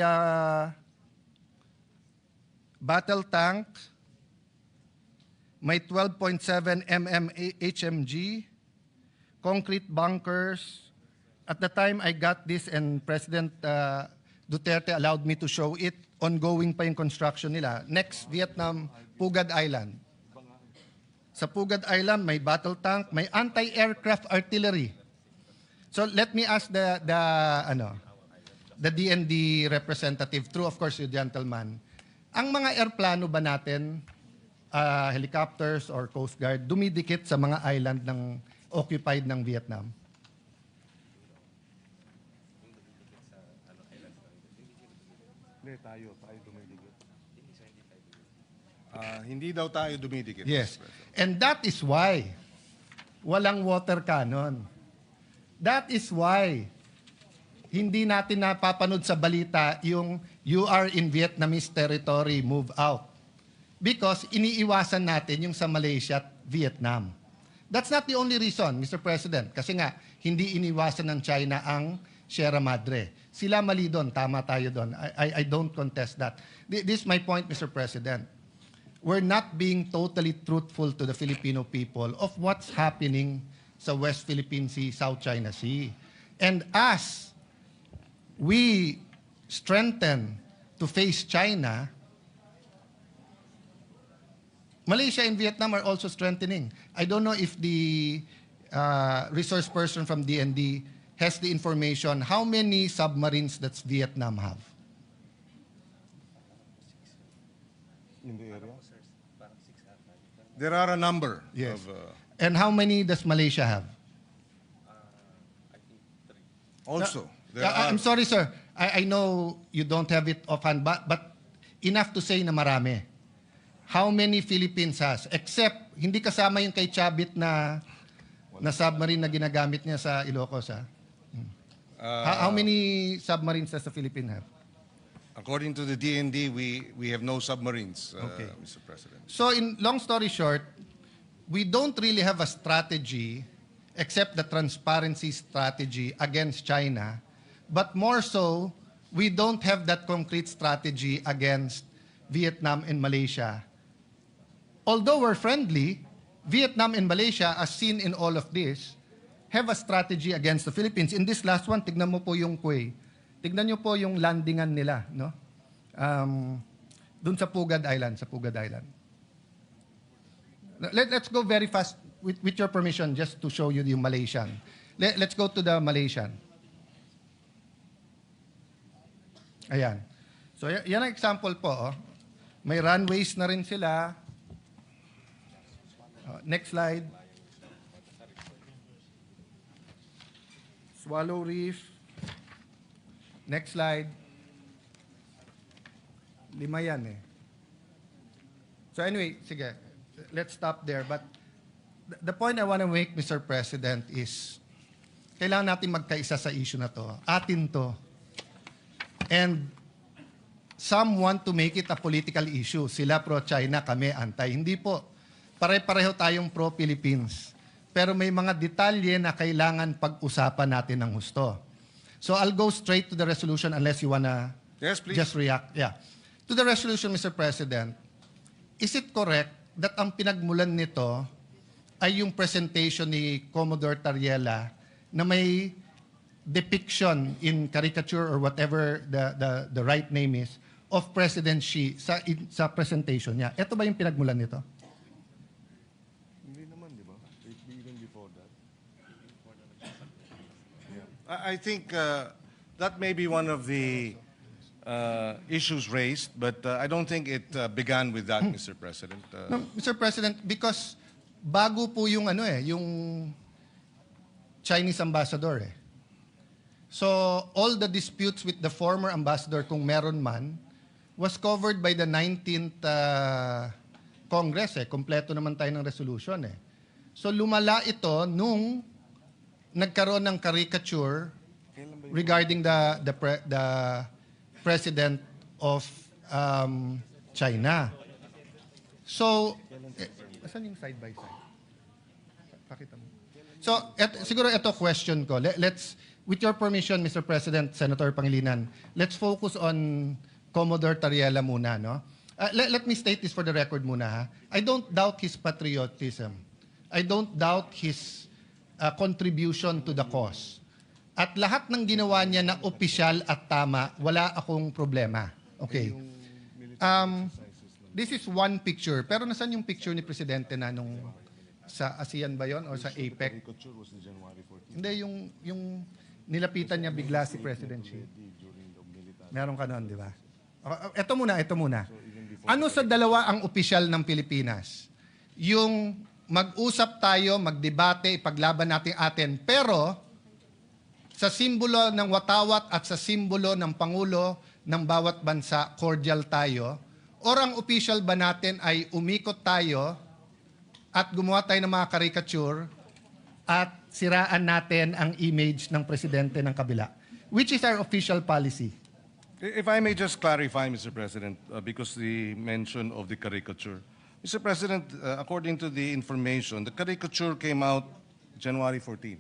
battle tank. May 12.7 mm HMG, concrete bunkers. At the time I got this and President Duterte allowed me to show it, ongoing pa yung construction nila. Next, Vietnam, Pugad Island. Sa Pugad Island, may battle tank, may anti-aircraft artillery. So let me ask the DND representative, through of course you gentleman, ang mga airplano ba natin, helicopters or Coast Guard, dumidikit sa mga island ng occupied ng Vietnam? Hindi daw tayo dumidikit. Yes. And that is why walang water cannon. That is why hindi natin napapanood sa balita yung you are in Vietnamese territory, move out. Because iniiwasan natin yung sa Malaysia at Vietnam. That's not the only reason, Mr. President. Kasi nga, hindi iniwasan ng China ang Sierra Madre. Sila mali doon, tama tayo doon. I don't contest that. This is my point, Mr. President. We're not being totally truthful to the Filipino people of what's happening sa West Philippine Sea, South China Sea. And as we strengthen to face China, Malaysia and Vietnam are also strengthening. I don't know if the resource person from DND has the information how many submarines does Vietnam have. In the area? There are a number Yes. of... And how many does Malaysia have? also, there I'm are... sorry, sir. I know you don't have it offhand, but enough to say na marami. How many Philippines has? Except, hindi kasama yung kay Chabit na submarine na ginagamit niya sa Ilocos, ha? How many submarines does the Philippines have? According to the DND, we have no submarines, Okay. Mr. President. So, in long story short, we don't really have a strategy except the transparency strategy against China, but more so, we don't have that concrete strategy against Vietnam and Malaysia. Although we're friendly, Vietnam and Malaysia, as seen in all of this, have a strategy against the Philippines. In this last one, tignan mo po yung Quay. Tignan nyo po yung landingan nila, no? Dun sa Pugad Island, Let's go very fast, with your permission, just to show you yung Malaysian. Let's go to the Malaysian. Ayan. So, yan ang example po. Oh. May runways na rin sila. Next slide. Swallow Reef. Next slide. 5 yan eh. So anyway, sige, let's stop there. But the point I want to make, Mr. President, is kailangan natin magkaisa sa issue na to. Atin to. And some want to make it a political issue. Sila pro-China, kami anti. Hindi po. Pare-pareho tayong pro-Philippines. Pero may mga detalye na kailangan pag-usapan natin ng husto. So I'll go straight to the resolution unless you wanna Yes, please. just react. Yeah. To the resolution, Mr. President, is it correct that ang pinagmulan nito ay yung presentation ni Commodore Tariela na may depiction in caricature or whatever the right name is of President Xi sa presentation niya? Ito ba yung pinagmulan nito? Hindi naman, di ba? Even before that. I think that may be one of the issues raised, but I don't think it began with that, Mr. President. No, Mr. President, because bago po yung yung Chinese ambassador eh. So all the disputes with the former ambassador, kung meron man, was covered by the 19th Congress eh. Kompleto naman tayo ng resolution eh. So lumala ito nung nagkaroon ng caricature regarding the president of China. So, saan yung side by side? Pakita mo. So, siguro ito question ko. Let's, with your permission, Mr. President, Senator Pangilinan, let's focus on Commodore Tariela muna, no? Let me state this for the record muna, ha? I don't doubt his patriotism. I don't doubt his contribution to the cause. At lahat ng ginawa niya na opisyal at tama, wala akong problema. Okay. This is one picture. Pero nasaan yung picture ni Presidente na nung sa ASEAN ba yon o sa APEC? Hindi, yung nilapitan niya bigla si President Xi. Meron ka noon, di ba? Ito muna. Ano sa dalawa ang opisyal ng Pilipinas? Yung mag-usap tayo, magdebate, ipaglaban natin atin, pero sa simbolo ng watawat at sa simbolo ng Pangulo ng bawat bansa, cordial tayo, or ang official ba natin ay umikot tayo at gumawa tayo ng mga caricature at siraan natin ang image ng presidente ng kabila? Which is our official policy? If I may just clarify, Mr. President, because the mention of the caricature. Mr. President, according to the information, the caricature came out January 14.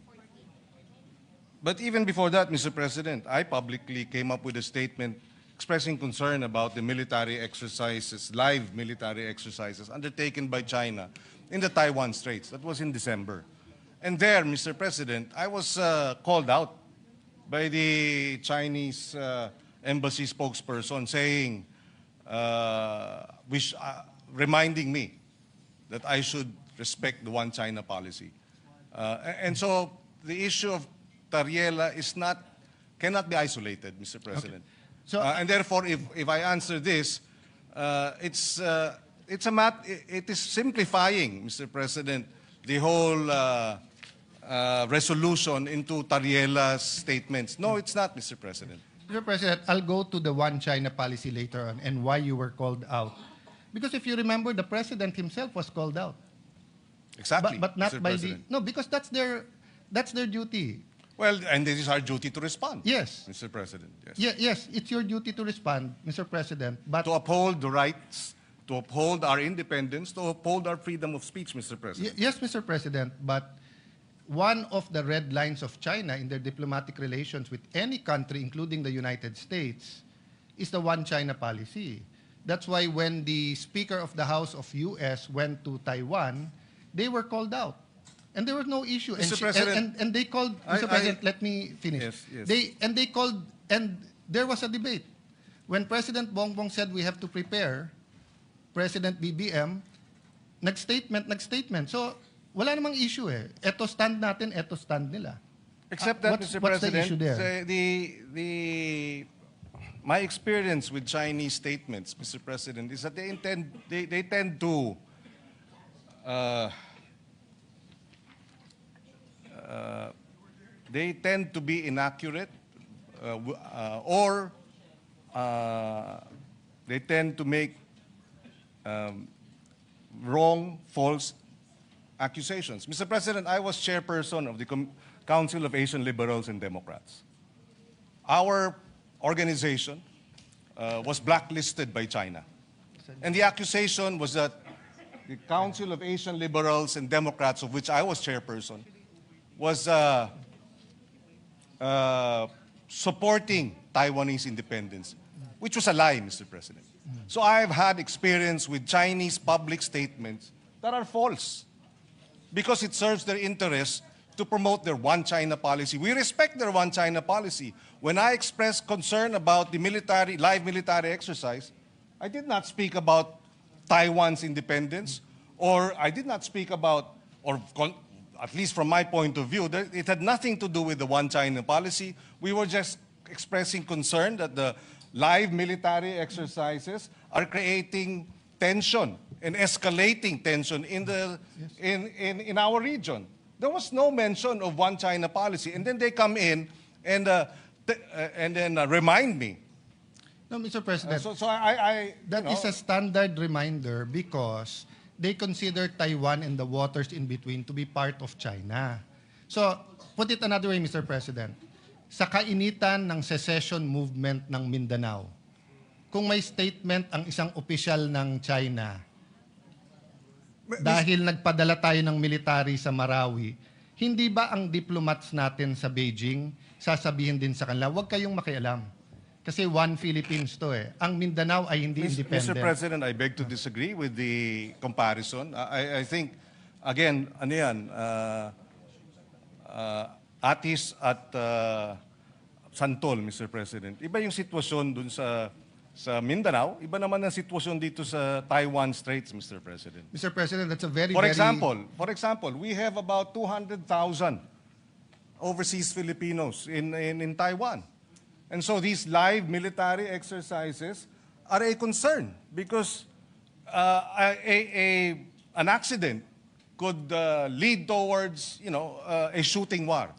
But even before that, Mr. President, I publicly came up with a statement expressing concern about the military exercises, live military exercises undertaken by China in the Taiwan Straits. That was in December. And there, Mr. President, I was called out by the Chinese embassy spokesperson saying, reminding me that I should respect the One China policy. And so the issue of Tariela cannot be isolated, Mr. President. Okay. So, and therefore, if I answer this, it is simplifying, Mr. President, the whole resolution into Tariela's statements. No, it's not, Mr. President. Mr. President, I'll go to the One China policy later on and why you were called out. Because if you remember, the President himself was called out. Exactly, But not Mr. by President. no, because that's their duty. Well, and it is our duty to respond. Yes. Mr. President. Yes. Yes, it's your duty to respond, Mr. President. But To uphold the rights, to uphold our independence, to uphold our freedom of speech, Mr. President. yes, Mr. President, but one of the red lines of China in their diplomatic relations with any country, including the United States, is the One China policy. That's why when the Speaker of the House of U.S. went to Taiwan, they were called out. And there was no issue. Mr. And President, and they called, Mr. President, let me finish. Yes. They called, and there was a debate. When President Bongbong said we have to prepare, President BBM, nag-statement. So, wala namang issue eh. Eto stand natin, eto stand nila. Except that, What's Mr. the President, issue there? my experience with Chinese statements, Mr. President, is that they tend to they tend to be inaccurate or they tend to make wrong, false accusations. Mr. President, I was chairperson of the Council of Asian Liberals and Democrats. Our organization was blacklisted by China. And the accusation was that the Council of Asian Liberals and Democrats, of which I was chairperson, was supporting Taiwanese independence, which was a lie, Mr. President. So I've had experience with Chinese public statements that are false because it serves their interests to promote their one China policy. We respect their one China policy. When I expressed concern about the live military exercise, I did not speak about Taiwan's independence, or I did not speak about, at least from my point of view, it had nothing to do with the one China policy. We were just expressing concern that the live military exercises are creating tension and escalating tension in our region. There was no mention of one China policy. And then they come in and then remind me. No, Mr. President, That is a standard reminder because they consider Taiwan and the waters in between to be part of China. So, put it another way, Mr. President. Sa kainitan ng secession movement ng Mindanao, kung may statement ang isang opisyal ng China, dahil nagpadala tayo ng military sa Marawi, hindi ba ang diplomats natin sa Beijing sasabihin din sa kanila, huwag kayong makialam. Kasi one Philippines to eh. Ang Mindanao ay hindi independent. Mr. President, I beg to disagree with the comparison. I think, again, ano yan, Atis at Santol, Mr. President. Iba yung sitwasyon dun sa Mindanao, iba naman ang sitwasyon dito sa Taiwan Straits, Mr. President. Mr. President, that's a very, For example, we have about 200,000 overseas Filipinos in Taiwan. And so these live military exercises are a concern because an accident could lead towards, a shooting war,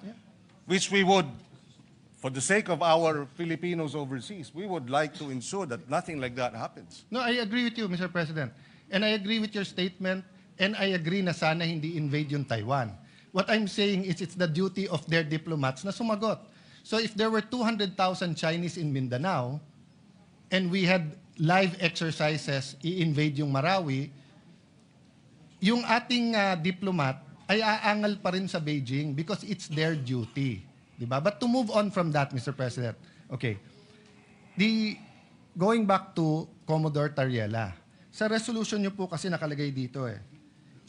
which we would, for the sake of our Filipinos overseas, we would like to ensure that nothing like that happens. No, I agree with you, Mr. President. And I agree with your statement, and I agree na sana hindi invade yung Taiwan. What I'm saying is it's the duty of their diplomats na sumagot. So if there were 200,000 Chinese in Mindanao, and we had live exercises, i-invade yung Marawi, yung ating diplomat ay aangal pa rin sa Beijing because it's their duty. Diba? But to move on from that, Mr. President, okay. Going back to Commodore Tariela, sa resolution nyo po kasi nakalagay dito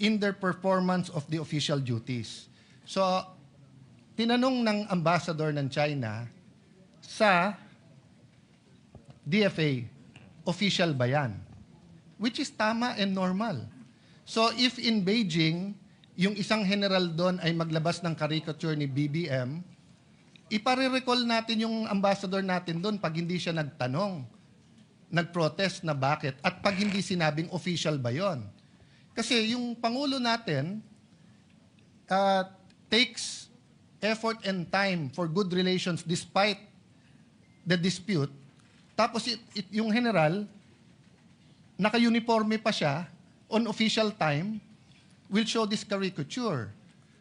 in their performance of the official duties. So, tinanong ng ambassador ng China sa DFA, official ba yan? Which is tama and normal. So if in Beijing, yung isang general doon ay maglabas ng caricature ni BBM, ipare-recall natin yung ambassador natin doon pag hindi siya nagtanong, nag-protest na bakit, at pag hindi sinabing official ba yon. Kasi yung Pangulo natin takes effort and time for good relations despite the dispute. Tapos yung general, naka-uniforme pa siya, on official time, will show this caricature.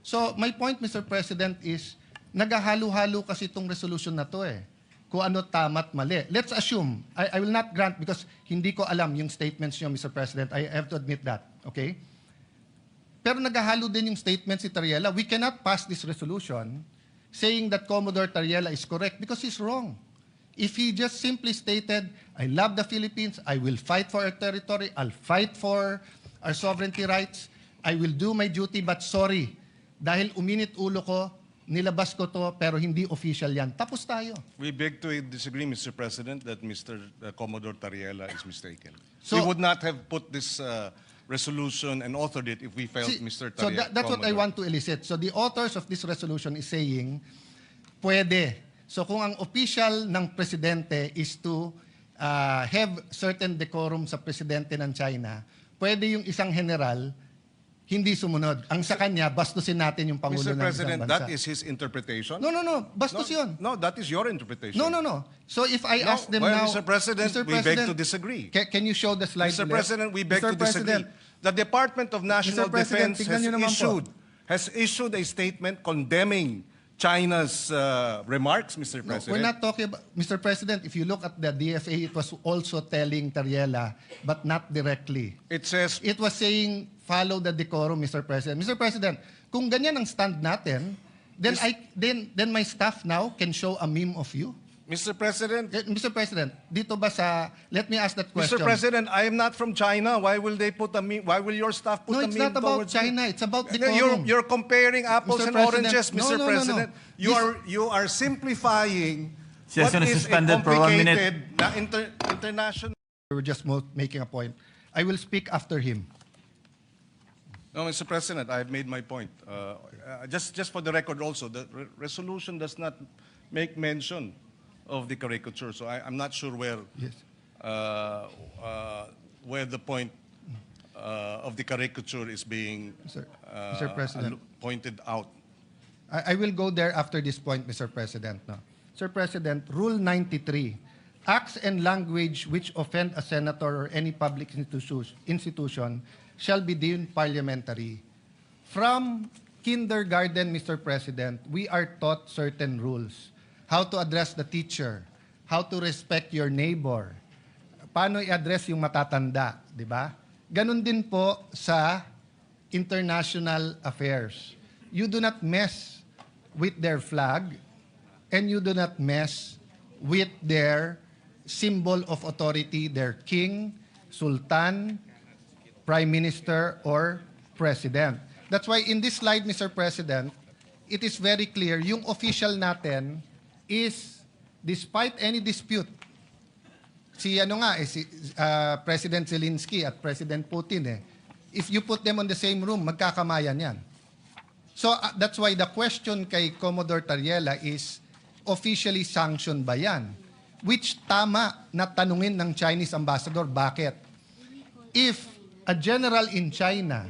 So my point, Mr. President, is naghahalo-halo kasi itong resolution na to kung ano tama at mali. Let's assume, I will not grant because hindi ko alam yung statements niyo, Mr. President. I have to admit that. Okay? Pero naghahalo din yung statement si Tariela. We cannot pass this resolution saying that Commodore Tariela is correct because he's wrong. If he just simply stated, I love the Philippines, I will fight for our territory, I'll fight for our sovereignty rights, I will do my duty, but sorry, dahil uminit ulo ko, nilabas ko to, pero hindi official yan. Tapos tayo. We beg to disagree, Mr. President, that Mr. Commodore Tariela is mistaken. So, we would not have put this resolution and authored it if we felt Mr. Tariela. So that's what I want to elicit. So the authors of this resolution is saying, pwede. So kung ang official ng presidente is to have certain decorum sa presidente ng China, pwede yung isang general hindi sumunod. Ang sa kanya, bastusin natin yung Pangulo Mr. ng isang President, bansa. that is his interpretation? No. Bastos yun. No, that is your interpretation. No. So if I No, ask them well, now... Mr. President, we beg to disagree. Can you show the slide? Mr. ulit? President, we beg Mr. to disagree. President, The Department of National Mr. President, Defense tignan niyo naman po. has issued a statement condemning China's remarks, Mr. No, President. we're not talking about... Mr. President, if you look at the DFA, it was also telling Tariela, but not directly. It says, It was saying, follow the decorum, Mr. President. Mr. President, kung ganyan ang stand natin, then my staff now can show a meme of you. Mr. President, Mr. President, dito ba sa... Let me ask that question. Mr. President, I am not from China. Why will they put a meme? Why will your staff put No, a it's meme not about towards me? China. It's about No, decorum. You're comparing apples Mr. and President, oranges, no, Mr. no, no, no. President. You are simplifying Session what is is a suspended for 1 minute. complicated na international. We're just making a point. I will speak after him. No, Mr. President, I have made my point. Just for the record also, the resolution does not make mention of the caricature. So I'm not sure where Yes. where the point of the caricature is being Mr. President. pointed out. I will go there after this point, Mr. President. No. Sir President, Rule 93, acts and language which offend a senator or any public institution shall be deemed parliamentary. From kindergarten, Mr. President, we are taught certain rules. How to address the teacher, how to respect your neighbor, paano i-address yung matatanda, di ba? Ganon din po sa international affairs. You do not mess with their flag and you do not mess with their symbol of authority, their king, sultan, prime minister, or president. That's why in this slide, Mr. President, it is very clear, yung official natin is, despite any dispute, si President Zelensky at President Putin, if you put them on the same room, magkakamayan yan. So that's why the question kay Commodore Tariela is, officially sanctioned ba yan? Which tama na tanungin ng Chinese ambassador, bakit? If a general in China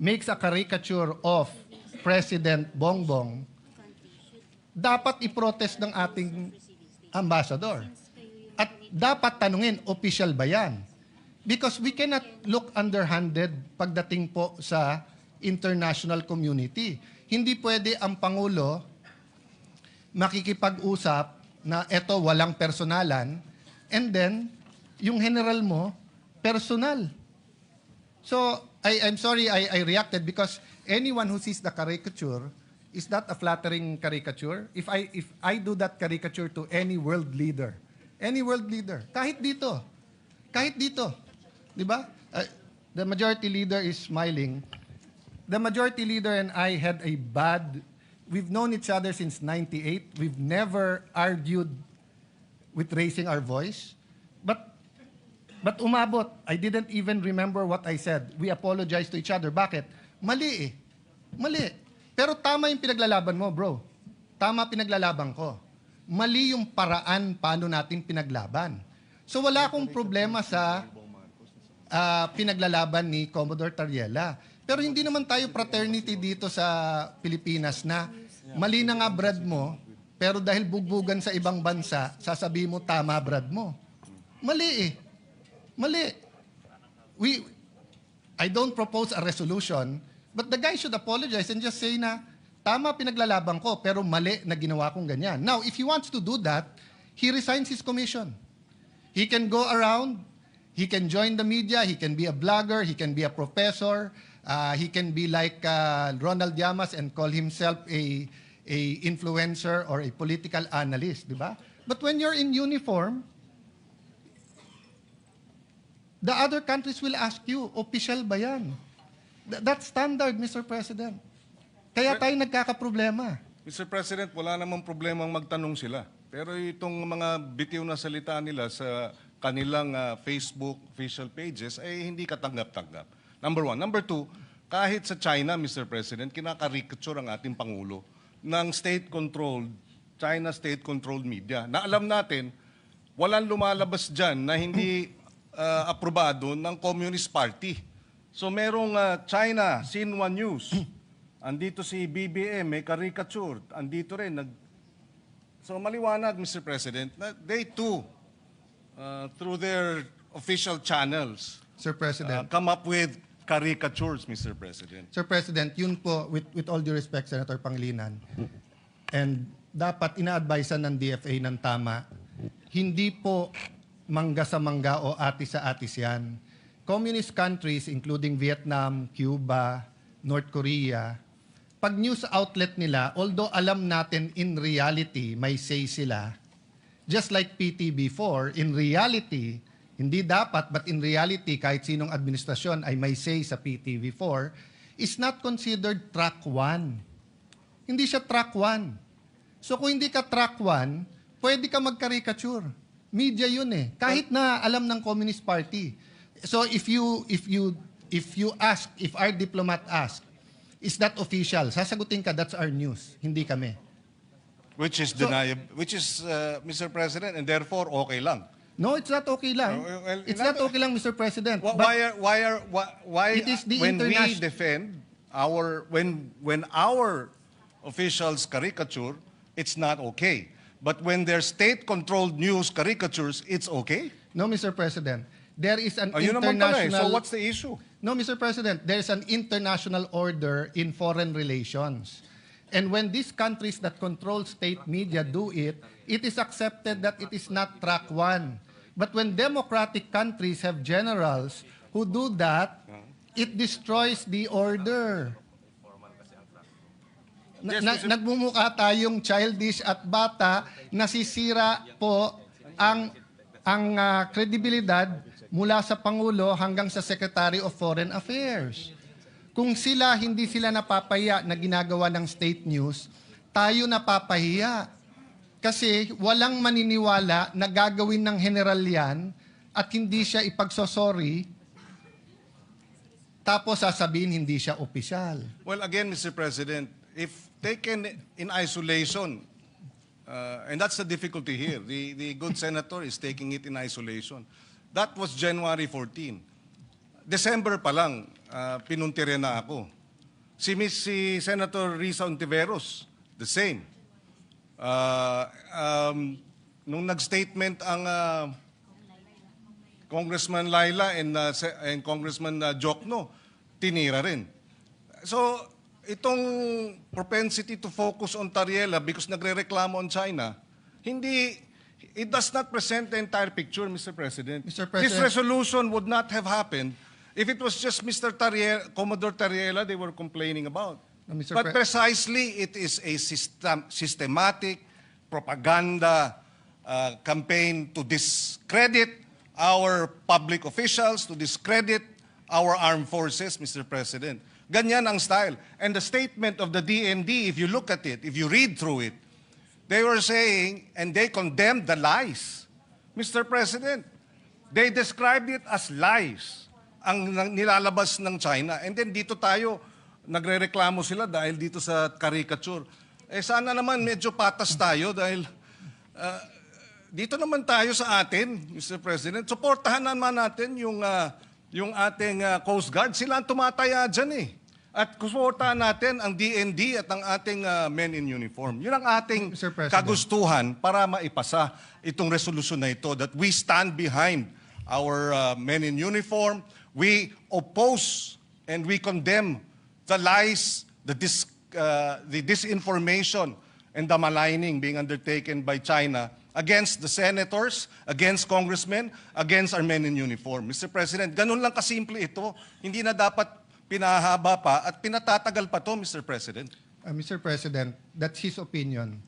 makes a caricature of President Bongbong, dapat i-protest ng ating ambassador. At dapat tanungin, official ba yan? Because we cannot look underhanded pagdating po sa international community. Hindi pwede ang Pangulo makikipag-usap na eto walang personalan and then yung general mo, personal. So, I'm sorry I reacted because anyone who sees the caricature is that a flattering caricature? If I do that caricature to any world leader, kahit dito, di ba? The majority leader is smiling. The majority leader and I had a we've known each other since 98. We've never argued with raising our voice. But umabot. I didn't even remember what I said. We apologized to each other. Bakit? Mali eh. Mali. Pero tama yung pinaglalaban mo, bro. Tama pinaglalaban ko. Mali yung paraan paano natin pinaglaban. So wala akong problema sa pinaglalaban ni Commodore Tariela. Pero hindi naman tayo fraternity dito sa Pilipinas na mali na nga brad mo, pero dahil bugbugan sa ibang bansa, sasabihin mo tama brad mo. Mali eh. Mali. I don't propose a resolution, but the guy should apologize and just say na, tama pinaglalaban ko, pero mali na ginawa kong ganyan. Now, if he wants to do that, he resigns his commission. He can go around, he can join the media, he can be a blogger, he can be a professor, he can be like Ronald Llamas and call himself a influencer or a political analyst, di ba? But when you're in uniform, the other countries will ask you, official ba yan? That's standard, Mr. President. Kaya tayo nagkakaproblema. Mr. President, wala namang problemang magtanong sila. Pero itong mga bitiw na salita nila sa kanilang Facebook official pages ay hindi katanggap-tanggap. Number one. Number two, kahit sa China, Mr. President, kinakarikature ang ating Pangulo ng state-controlled, China state-controlled media. Na alam natin, walang lumalabas dyan na hindi aprobado ng Communist Party. So merong China, Xinhua News. Andito si BBM, may caricature. Andito rin. So maliwanag, Mr. President, na they too, through their official channels, Sir President. come up with caricatures, Mr. President. Sir President, yun po, with all due respect, Senator Pangilinan, and dapat ina-advisean ng DFA ng tama, hindi po mangga sa mangga o atis sa atis yan. Communist countries, including Vietnam, Cuba, North Korea, pag news outlet nila, although alam natin in reality, may say sila, just like PTB4, in reality, hindi dapat, but in reality, kahit sinong administrasyon ay may say sa PTV4, is not considered track 1. Hindi siya track 1. So kung hindi ka track 1, pwede ka mag-caricature. Media yun eh. Kahit na alam ng Communist Party. So if our diplomat ask, is that official? Sasagutin ka, that's our news. Hindi kami. Which is Mr. President, and therefore okay lang. No, it's not okay lang. Well, It's not okay lang, Mr. President. Why It is the when we international- defend when our officials caricature, it's not okay. But when their state-controlled news caricatures, it's okay. No, Mr. President. There is an Ayun naman pala eh. international... So what's the issue? No, Mr. President, there's an international order in foreign relations. And when these countries that control state media do it, it is accepted that it is not track 1. But when democratic countries have generals who do that, it destroys the order. Nagmumukha tayong childish at bata, nasisira po ang kredibilidad mula sa Pangulo hanggang sa Secretary of Foreign Affairs. Kung hindi sila napapahiya na ginagawa ng state news, tayo napapahiya. Kasi walang maniniwala na gagawin ng general yan at hindi siya ipagsosorry, tapos sasabihin hindi siya opisyal. Well, again, Mr. President, if taken in isolation, and that's the difficulty here, the good senator is taking it in isolation. That was January 14. December pa lang, pinuntirya na ako. Si Senator Risa Ontiveros, the same. Nung nag-statement ang Congressman Laila and Congressman Jokno, tinira rin. So, itong propensity to focus on Tariela because nagre-reklamo on China, it does not present the entire picture, Mr. President. Mr. President. This resolution would not have happened if it was just Commodore Tariela they were complaining about. No, Mr. But precisely, it is a systematic propaganda campaign to discredit our public officials, to discredit our armed forces, Mr. President. Ganyan ang style. And the statement of the DND, if you look at it, if you read through it, they were saying, and they condemned the lies. Mr. President, they described it as lies, ang nilalabas ng China. And then dito tayo, nagre-reklamo sila dahil dito sa caricature. Sana naman medyo patas tayo dahil dito naman tayo sa atin, Mr. President. Suportahan naman natin yung ating Coast Guard. Sila ang tumataya dyan eh. At suportahan natin ang DND at ang ating men in uniform. Yun ang ating kagustuhan para maipasa itong resolusyon na ito, that we stand behind our men in uniform. We oppose and we condemn the lies, the disinformation, and the maligning being undertaken by China against the senators, against congressmen, against our men in uniform. Mr. President, ganun lang kasimple ito. Hindi na dapat pinahaba pa at pinatatagal pa to, Mr. President. Mr. President, that's his opinion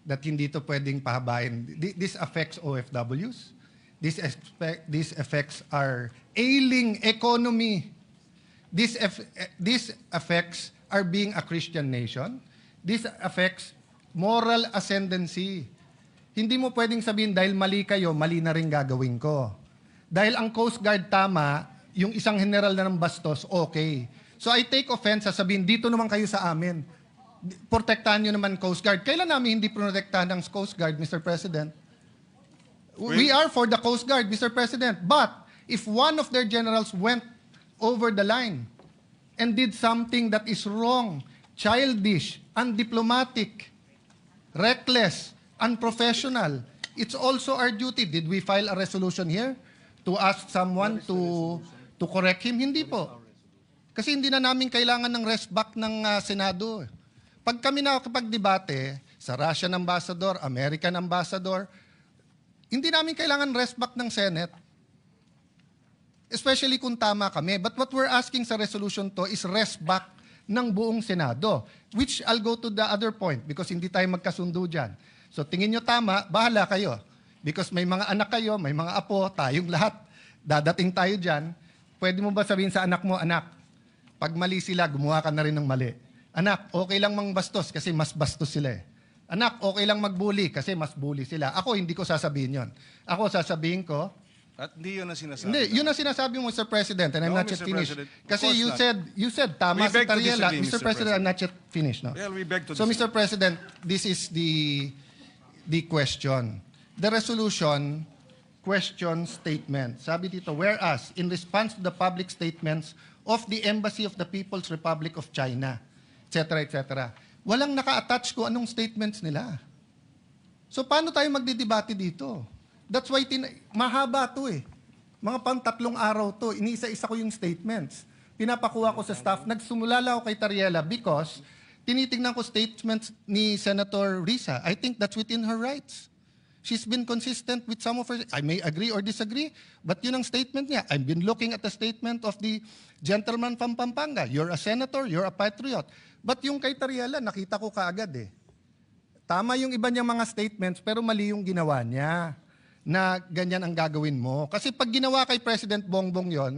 that hindi to pwedeng pahabain. This affects OFWs. This affects our ailing economy. This affects our being a Christian nation. This affects moral ascendancy. Hindi mo pwedeng sabihin dahil mali kayo, mali na rin gagawin ko. Dahil ang Coast Guard tama, yung isang general na ng bastos, okay. So I take offense sa sabihin, dito naman kayo sa amin. Protektahan nyo naman Coast Guard. Kailan namin hindi protektahan ng Coast Guard, Mr. President? We are for the Coast Guard, Mr. President. But if one of their generals went over the line and did something that is wrong, childish, undiplomatic, reckless, unprofessional, it's also our duty. Did we file a resolution here to ask someone to correct him? Hindi po. Kasi hindi na namin kailangan ng rest back ng Senado. Pag kami nakakapag-debate sa Russian ambassador, American ambassador, hindi namin kailangan rest back ng Senate. Especially kung tama kami. But what we're asking sa resolution to is rest back ng buong Senado. Which I'll go to the other point because hindi tayo magkasundo dyan. So tingin nyo tama, bahala kayo. Because may mga anak kayo, may mga apo, tayong lahat. Dadating tayo dyan. Pwede mo ba sabihin sa anak mo, anak, pag mali sila, gumawa ka na rin ng mali. Anak, okay lang mangbastos kasi mas bastos sila eh. Anak, okay lang magbully kasi mas bully sila. Ako, hindi ko sasabihin yon. Ako, sasabihin ko, At hindi yun ang sinasabi. hindi, yun ang sinasabi mo, Mr. President, and I'm No, not yet Mr. finished. President, of Kasi course you said, tama We si beg to Tariela. disagree, Mr. President, I'm not yet finished. No? Well, we beg to So, disagree. Mr. President, this is the question. The resolution question statement. Sabi dito, whereas, in response to the public statements of the Embassy of the People's Republic of China, etc., etc., walang naka-attach ko anong statements nila. So, paano tayo magdidebate dito? That's why mahaba to eh. Mga pang 3 araw to, iniisa-isa ko yung statements. Pinapakuha ko sa staff. Nagsumulala ako kay Tariela because tinitingnan ko statements ni Senator Risa. I think that's within her rights. She's been consistent with some of her, I may agree or disagree, but yun ang statement niya. I've been looking at the statement of the gentleman from Pampanga. You're a senator, you're a patriot. But yung kay Tariela, nakita ko kaagad eh. Tama yung iba niyang mga statements, pero mali yung ginawa niya na ganyan ang gagawin mo. Kasi pag ginawa kay President Bongbong yon,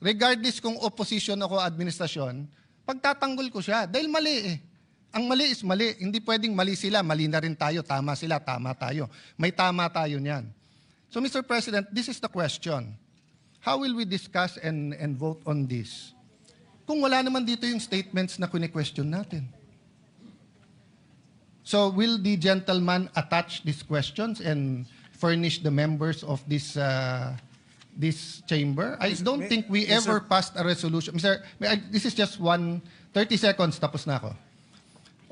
regardless kung opposition ako administrasyon, pagtatanggol ko siya. Dahil mali eh. Ang mali is mali. Hindi pwedeng mali sila, mali na rin tayo. Tama sila, tama tayo. May tama tayo niyan. So Mr. President, this is the question. How will we discuss and vote on this? Kung wala naman dito yung statements na kine-question natin. So will the gentleman attach these questions and furnish the members of this chamber? I don't think we ever passed a resolution. Mr. This is just 30 seconds, tapos na ako.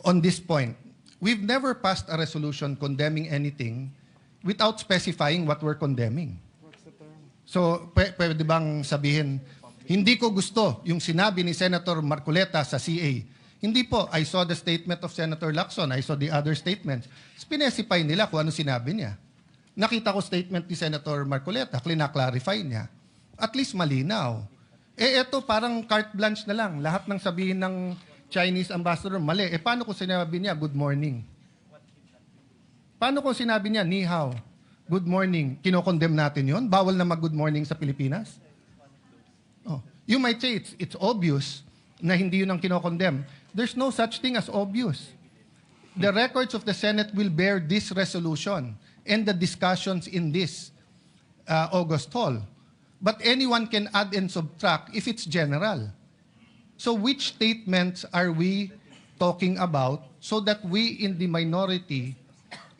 On this point, we've never passed a resolution condemning anything without specifying what we're condemning. So, pwede bang sabihin, hindi ko gusto yung sinabi ni Senator Marcoleta sa CA. Hindi po. I saw the statement of Senator Lacson. I saw the other statements. Specify nila kung ano sinabi niya. Nakita ko statement ni Senator Marcoleta. Clarify niya. At least malinaw. Eto parang carte blanche na lang. Lahat ng sabihin ng Chinese ambassador, mali. Paano kung sinabi niya, good morning? Paano kung sinabi niya, ni hao? Good morning. Kinokondemn natin yon. Bawal na mag-good morning sa Pilipinas? Oh. You might say it's obvious na hindi yun ang kinokondemn. There's no such thing as obvious. The records of the Senate will bear this resolution and the discussions in this August hall. But anyone can add and subtract if it's general. So which statements are we talking about so that we in the minority,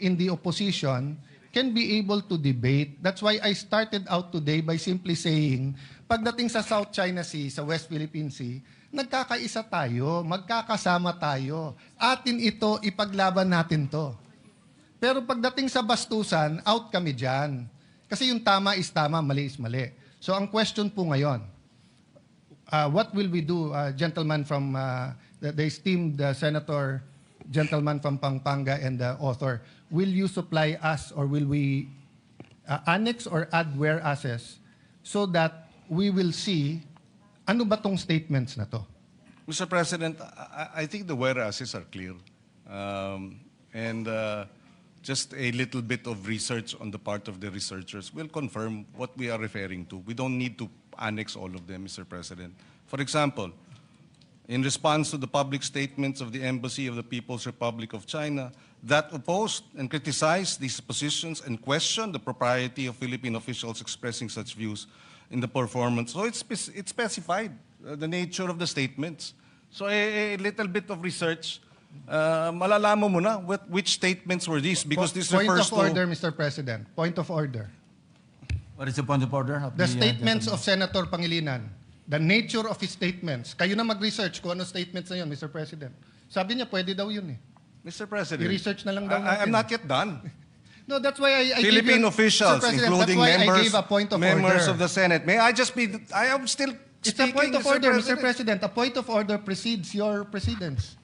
in the opposition, can be able to debate? That's why I started out today by simply saying, pagdating sa South China Sea, sa West Philippine Sea, nagkakaisa tayo, magkakasama tayo. Atin ito, ipaglaban natin to. Pero pagdating sa bastusan, out kami dyan. Kasi yung tama is tama, mali is mali. So ang question po ngayon, what will we do, gentleman from the esteemed senator, gentleman from Pampanga and the author, will you supply us or will we annex or add whereases so that we will see ano ba tong statements na to? Mr. President, I think the whereases are clear. Just a little bit of research on the part of the researchers will confirm what we are referring to. We don't need to annex all of them, Mr. President. For example, in response to the public statements of the Embassy of the People's Republic of China that opposed and criticized these positions and questioned the propriety of Philippine officials expressing such views in the performance. So it's specified, the nature of the statements. So a little bit of research, malalaman mo na which statements were these because this Point refers of order, Mr. President. Point of order. What is the point of order? The statements of Senator Pangilinan. the nature of his statements. Kayo na mag-research kung ano statements na yun, Mr. President. Sabi niya, pwede daw yun eh. Mr. President, I-research na lang daw natin. I'm not yet done. No, that's why I gave Philippine you, officials, Mr. President, including that's why members, I gave a point of members order. of the Senate. May I just be, I am still It's a speaking, point of order, Mr. President. President. A point of order precedes your precedence.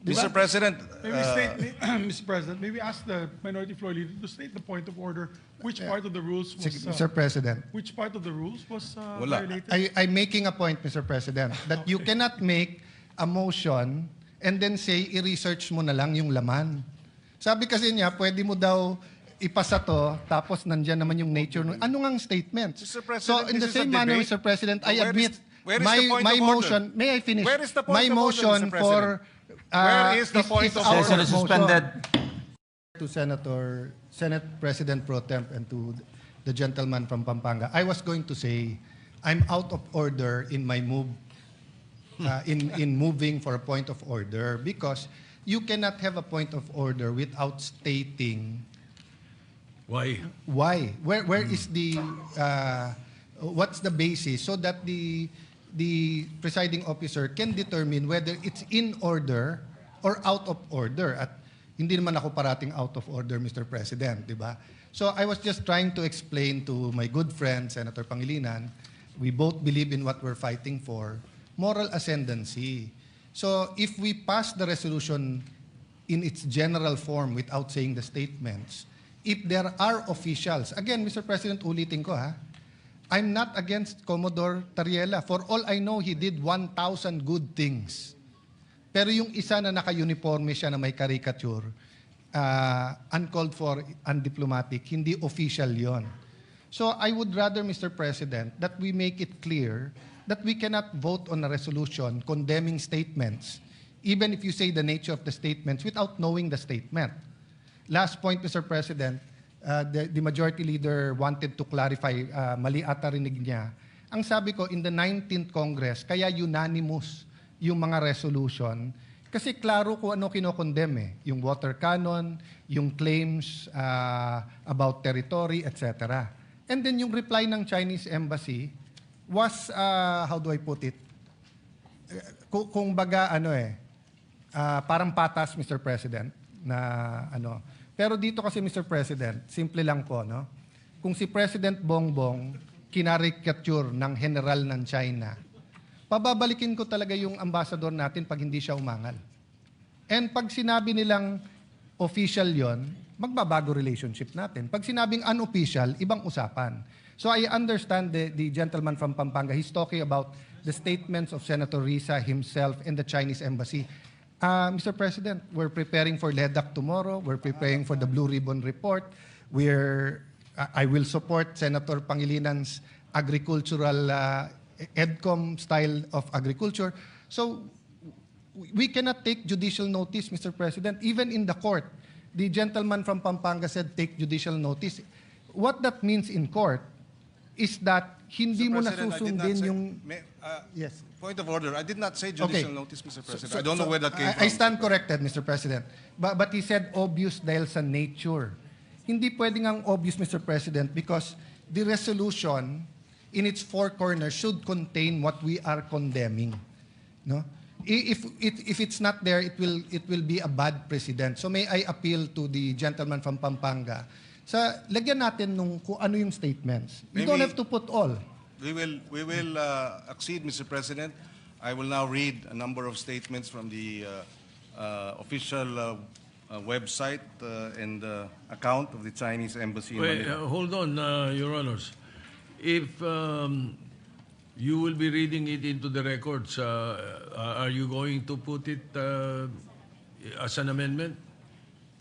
Mr. President, Maybe Mr. President, maybe ask the minority floor leader to state the point of order. Which part of the rules was Mr. President. which part of the rules was Wala. violated? I'm making a point, Mr. President, that you cannot make a motion and then say, i-research mo na lang yung laman. Sabi kasi niya, pwede mo daw ipasa to, tapos nandyan naman yung nature. Ano ngang statement? Mr. President, So in the this is a same manner, debate. Mr. President, I Where admit, is the point my of order? motion, may I finish? Where is the point my of order, motion Mr. for... Where is the point of our order? Session is suspended. To Senate President Pro Temp and to the gentleman from Pampanga, I was going to say, I'm out of order in my move, in moving for a point of order because you cannot have a point of order without stating Why? why. Where is the, what's the basis so that the presiding officer can determine whether it's in order or out of order. At hindi naman ako parating out of order, Mr. President, di ba? So I was just trying to explain to my good friend, Senator Pangilinan, we both believe in what we're fighting for, moral ascendancy. So if we pass the resolution in its general form without saying the statements, if there are officials, again, Mr. President, ulitin ko ha, I'm not against Commodore Tariela. For all I know, he did 1,000 good things. Pero yung isa na naka-uniforme siya na may caricature, uncalled for, undiplomatic, hindi official yon. So I would rather, Mr. President, that we make it clear that we cannot vote on a resolution condemning statements, even if you say the nature of the statements without knowing the statement. Last point, Mr. President, the majority leader wanted to clarify, mali ata rinig niya. Ang sabi ko, in the 19th Congress, kaya unanimous yung mga resolution, kasi klaro kung ano kinokondem eh. Yung water cannon, yung claims about territory, etc. And then yung reply ng Chinese embassy was, how do I put it? Kung baga, parang patas, Mr. President, na ano. Pero dito kasi, Mr. President, simple lang po, no? Kung si President Bongbong kinarikature ng general ng China, pababalikin ko talaga yung ambassador natin pag hindi siya umangal. And pag sinabi nilang official yon, magbabago relationship natin. Pag sinabing unofficial, ibang usapan. So I understand the gentleman from Pampanga, he's talking about the statements of Senator Risa himself and the Chinese embassy. Mr. President, we're preparing for LEDAC tomorrow. We're preparing for the Blue Ribbon Report. I will support Senator Pangilinan's agricultural EDCOM style of agriculture. So we cannot take judicial notice, Mr. President. Even in the court, the gentleman from Pampanga said take judicial notice. What that means in court is that hindi mo nasusundin yung... Yes. Point of order. I did not say judicial notice, Mr. President. I don't know where that came from. I stand corrected, Mr. President. But he said obvious dahil sa nature. Hindi pwedeng ang obvious, Mr. President, because the resolution in its four corners should contain what we are condemning. No? If it's not there, it will be a bad precedent. So may I appeal to the gentleman from Pampanga, lagyan natin nung kung ano yung statements. You don't have to put all. We will accede, Mr. President. I will now read a number of statements from the official website and account of the Chinese embassy in Wait, Manila. hold on, Your Honors. If you will be reading it into the records, are you going to put it as an amendment?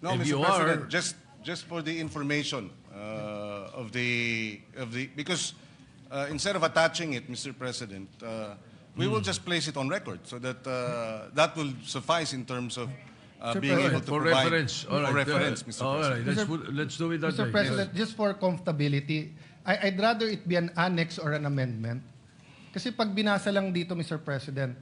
No, If Mr. you President, are, just for the information of the because instead of attaching it, Mr. President, we will just place it on record so that that will suffice in terms of being able to for provide reference. All for right, reference, Mr. all President. right, let's do it that Mr. way. President, just for comfortability, I'd rather it be an annex or an amendment. Kasi pag binasa lang dito, Mr. President,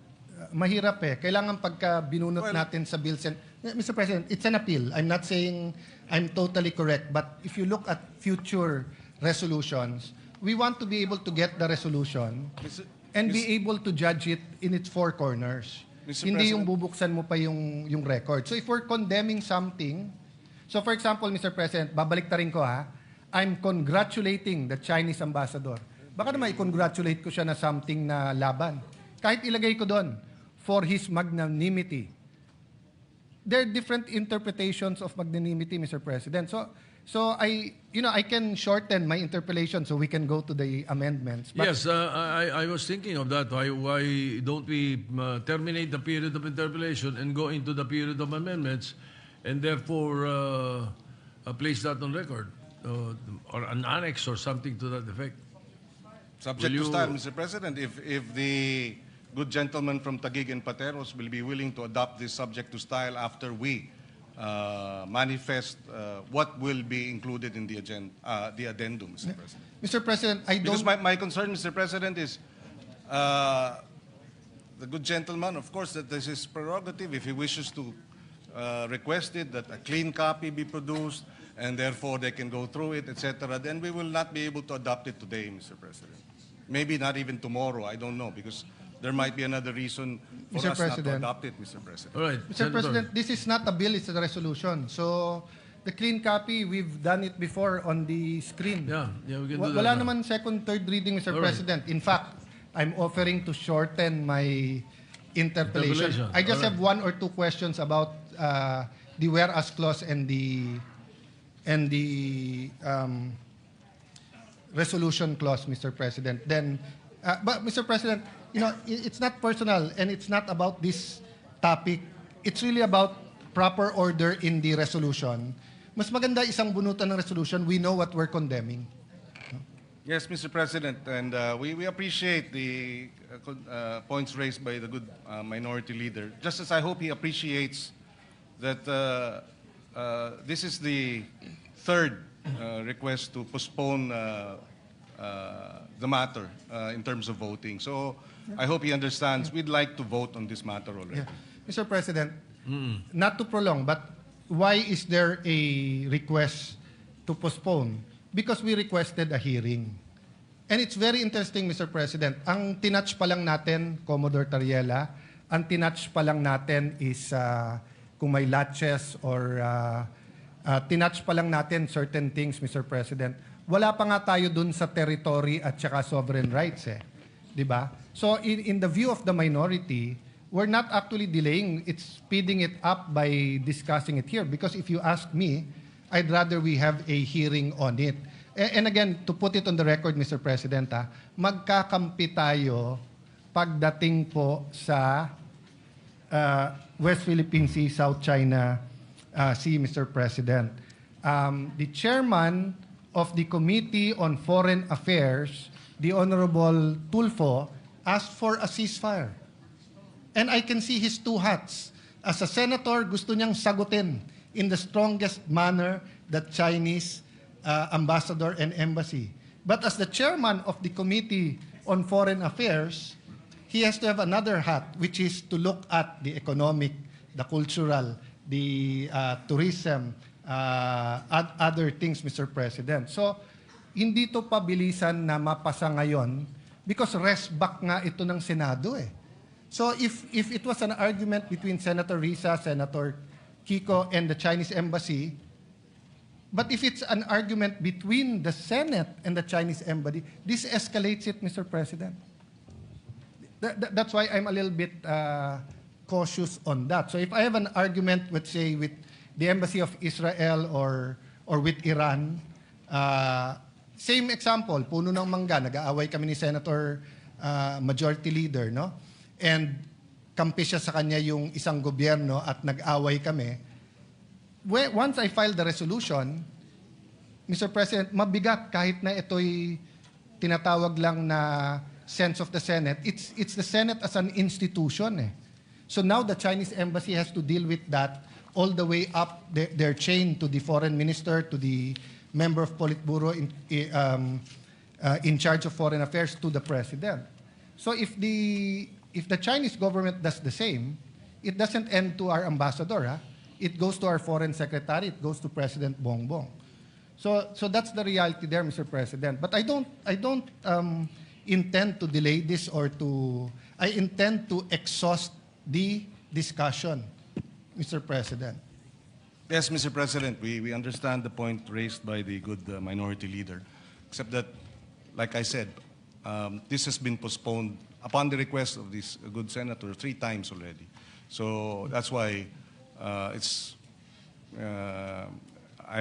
mahirap eh. Kailangan pagka binunot natin sa bills. Mr. President, it's an appeal. I'm not saying I'm totally correct, but if you look at future resolutions, we want to be able to get the resolution Mr. and be able to judge it in its four corners. Mr. Hindi yung President. bubuksan mo pa yung record. So if we're condemning something, so for example, Mr. President, babalik ta rin ko ha, I'm congratulating the Chinese ambassador. Baka naman i-congratulate ko siya na something na laban. Kahit ilagay ko doon, for his magnanimity. There are different interpretations of magnanimity, Mr. President. So I can shorten my interpellation so we can go to the amendments. But Yes, I was thinking of that. Why don't we terminate the period of interpellation and go into the period of amendments, and therefore place that on record, or an annex or something to that effect? Subject Will to you- style, Mr. President, if the good gentleman from Taguig and Pateros will be willing to adopt this subject to style after we manifest what will be included in the agenda, the addendum, Mr. President. Mr. President, I Because don't... my concern, Mr. President, is the good gentleman, of course, that this is prerogative. If he wishes to request it, that a clean copy be produced, and therefore they can go through it, etc., then we will not be able to adopt it today, Mr. President. Maybe not even tomorrow, I don't know, because there might be another reason for Mr. us not to President. adopt it, Mr. President. All right, Mr. Senator. President, this is not a bill, it's a resolution. So the clean copy, we've done it before on the screen. Yeah, we can do that. Wala now. naman second, third reading, Mr. All right. President. In fact, I'm offering to shorten my interpellation. Interpellation. I just All right. have one or two questions about the whereas clause and the resolution clause, Mr. President. Then, but Mr. President, it's not personal and it's not about this topic. It's really about proper order in the resolution. Mas maganda isang bunutan ng resolution. We know what we're condemning. Yes, Mr. President, and we appreciate the points raised by the good minority leader, just as I hope he appreciates that this is the third request to postpone the matter in terms of voting. So I hope he understands we'd like to vote on this matter already. Yeah. Mr. President, not to prolong, but why is there a request to postpone? Because we requested a hearing. And it's very interesting, Mr. President. Ang tinatch pa lang natin, Commodore Tariela, ang tinatch pa lang natin is kung may latches or tinatch pa lang natin certain things, Mr. President. Wala pa nga tayo dun sa territory at saka sovereign rights eh. Di ba? So in the view of the minority, we're not actually delaying, it's speeding it up by discussing it here. Because if you ask me, I'd rather we have a hearing on it. And again, to put it on the record, Mr. President, magkakampi tayo pagdating po sa West Philippine Sea, South China Sea, Mr. President. The chairman of the Committee on Foreign Affairs, the Honorable Tulfo, asked for a ceasefire. And I can see his two hats. As a senator, gusto niyang sagutin in the strongest manner the Chinese ambassador and embassy. But as the chairman of the Committee on Foreign Affairs, he has to have another hat, which is to look at the economic, the cultural, the tourism, other things, Mr. President. So, hindi to pabilisan na mapasa ngayon because rest back nga ito ng Senado eh. So, if it was an argument between Senator Risa, Senator Kiko, and the Chinese embassy, but if it's an argument between the Senate and the Chinese embassy, this escalates it, Mr. President. That's why I'm a little bit cautious on that. So if I have an argument, let's say, with the embassy of Israel or with Iran, same example, puno ng mangga, nag-aaway kami ni Senator Majority Leader, no? And kampi siya sa kanya yung isang gobyerno at nag-away kami. Once I file the resolution, Mr. President, mabigat kahit na ito'y tinatawag lang na sense of the Senate. It's the Senate as an institution eh. So now the Chinese embassy has to deal with that all the way up their chain to the foreign minister, to the member of Politburo in charge of foreign affairs, to the president. So if the Chinese government does the same, it doesn't end to our ambassador. It goes to our foreign secretary. It goes to President Bongbong. So that's the reality there, Mr. President. But I don't intend to delay this I intend to exhaust the discussion, Mr. President. Yes, Mr. President, we understand the point raised by the good minority leader, except that, like I said, this has been postponed upon the request of this good senator 3 times already. So that's why I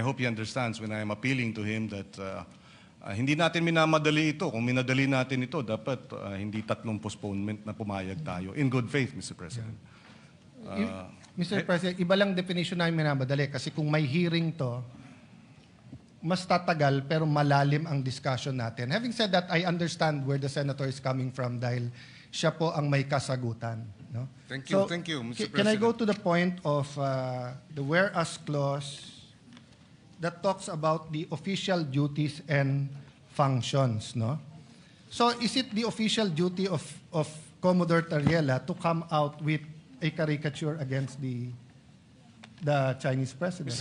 hope he understands when I am appealing to him that hindi natin minamadali ito. Kung minadali natin ito, dapat hindi 3 postponement na pumayag tayo. In good faith, Mr. President. Mr. President, iba lang definition namin minamadali kasi kung may hearing to, mas tatagal pero malalim ang discussion natin. Having said that, I understand where the senator is coming from dahil siya po ang may kasagutan. No? Thank you, Mr. Can I go President. to the point of the whereas clause that talks about the official duties and functions, no? So is it the official duty of Commodore Tariela to come out with a caricature against the Chinese president?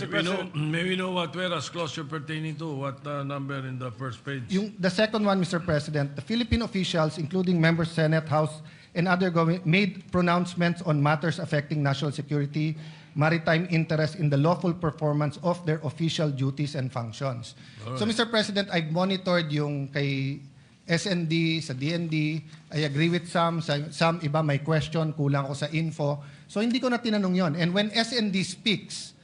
May we know what whereas clause you're pertaining to? What number in the first page? The second one, Mr. President, the Philippine officials, including members, Senate, House, and other government, made pronouncements on matters affecting national security, maritime interest in the lawful performance of their official duties and functions. So, Mr. President, I've monitored yung kay SND, sa DND. I agree with some iba may question, kulang ko sa info. So, hindi ko na tinanong yon. And when SND speaks,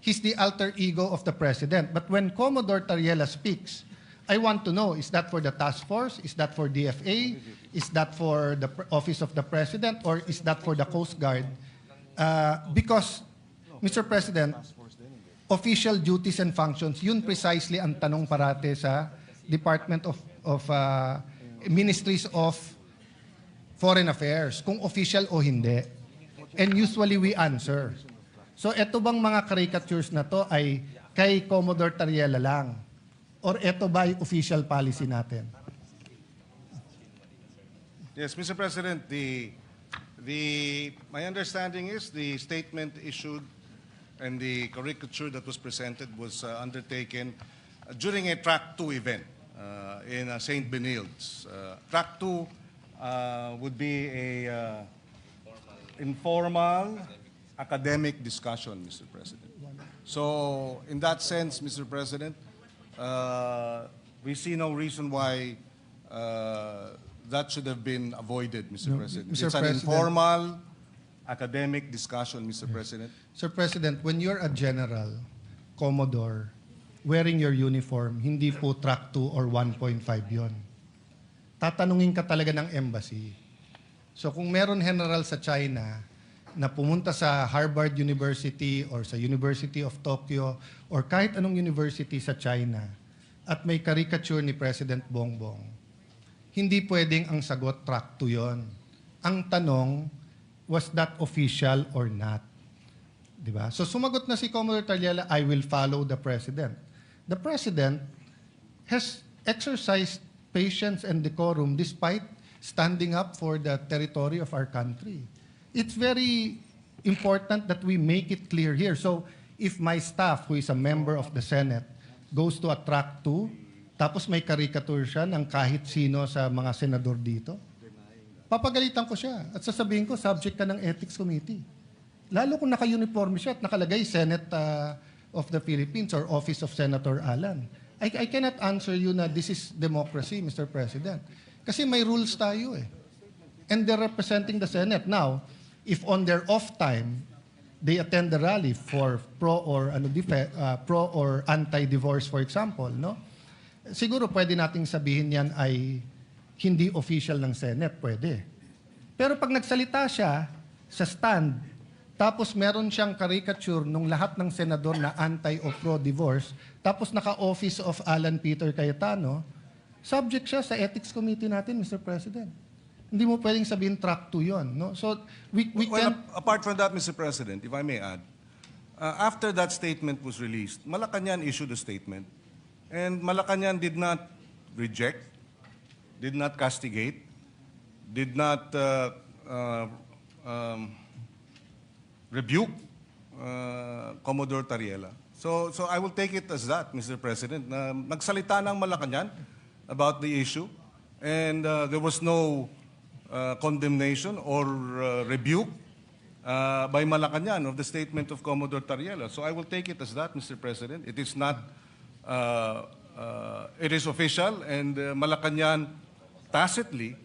he's the alter ego of the President. But when Commodore Tariela speaks, I want to know, is that for the task force? Is that for DFA? Is that for the Office of the President? Or is that for the Coast Guard? Because, Mr. President, official duties and functions, yun precisely ang tanong parate sa Department of Ministries of Foreign Affairs, kung official o hindi. And usually we answer. So eto bang mga caricatures na to ay kay Commodore Tariela lang? Or eto ba ay official policy natin? Yes, Mr. President, my understanding is the statement issued and the caricature that was presented was undertaken during a Track 2 event in St. Benilde. Track 2 would be a informal academic discussion, Mr. President. So, in that sense, Mr. President, we see no reason why that should have been avoided, Mr. President. Mr. It's an President. informal academic discussion, Mr. President. Sir President, when you're a general, Commodore, wearing your uniform, hindi po track 2 or 1.5 yon. Tatanungin ka talaga ng embassy. So kung meron general sa China na pumunta sa Harvard University or sa University of Tokyo or kahit anong university sa China at may caricature ni President Bongbong, hindi pwedeng ang sagot track 2 yon. Ang tanong, was that official or not? Diba? So sumagot na si Commodore Tariela, I will follow the President. The President has exercised patience and decorum despite standing up for the territory of our country. It's very important that we make it clear here. So if my staff, who is a member of the Senate, goes to a track 2, tapos may caricature siya ng kahit sino sa mga senador dito, papagalitan ko siya at sasabihin ko, subject ka ng Ethics Committee. Lalo kung naka-uniform siya at nakalagay Senate of the Philippines or Office of Senator Alan. I cannot answer you na this is democracy, Mr. President. Kasi may rules tayo eh. And they're representing the Senate. Now, if on their off time, they attend the rally for pro or anti-divorce, for example, no? Siguro pwede nating sabihin yan ay hindi official ng Senate, pwede. Pero pag nagsalita siya sa stand, tapos meron siyang caricature nung lahat ng senador na anti o pro-divorce, tapos naka-office of Alan Peter Cayetano, subject siya sa Ethics Committee natin, Mr. President. Hindi mo pwedeng sabihin track 2 yon, no? So we Well, can apart from that, Mr. President, if I may add, after that statement was released, Malacanang issued a statement, and Malacanang did not reject, did not castigate, did not rebuke Commodore Tariela So I will take it as that, Mr. President, na nagsalita ng Malacanang about the issue, and there was no condemnation or rebuke by Malacanang of the statement of Commodore Tariela. So I will take it as that, Mr. President. It is not, it is official, and Malacanang tacitly,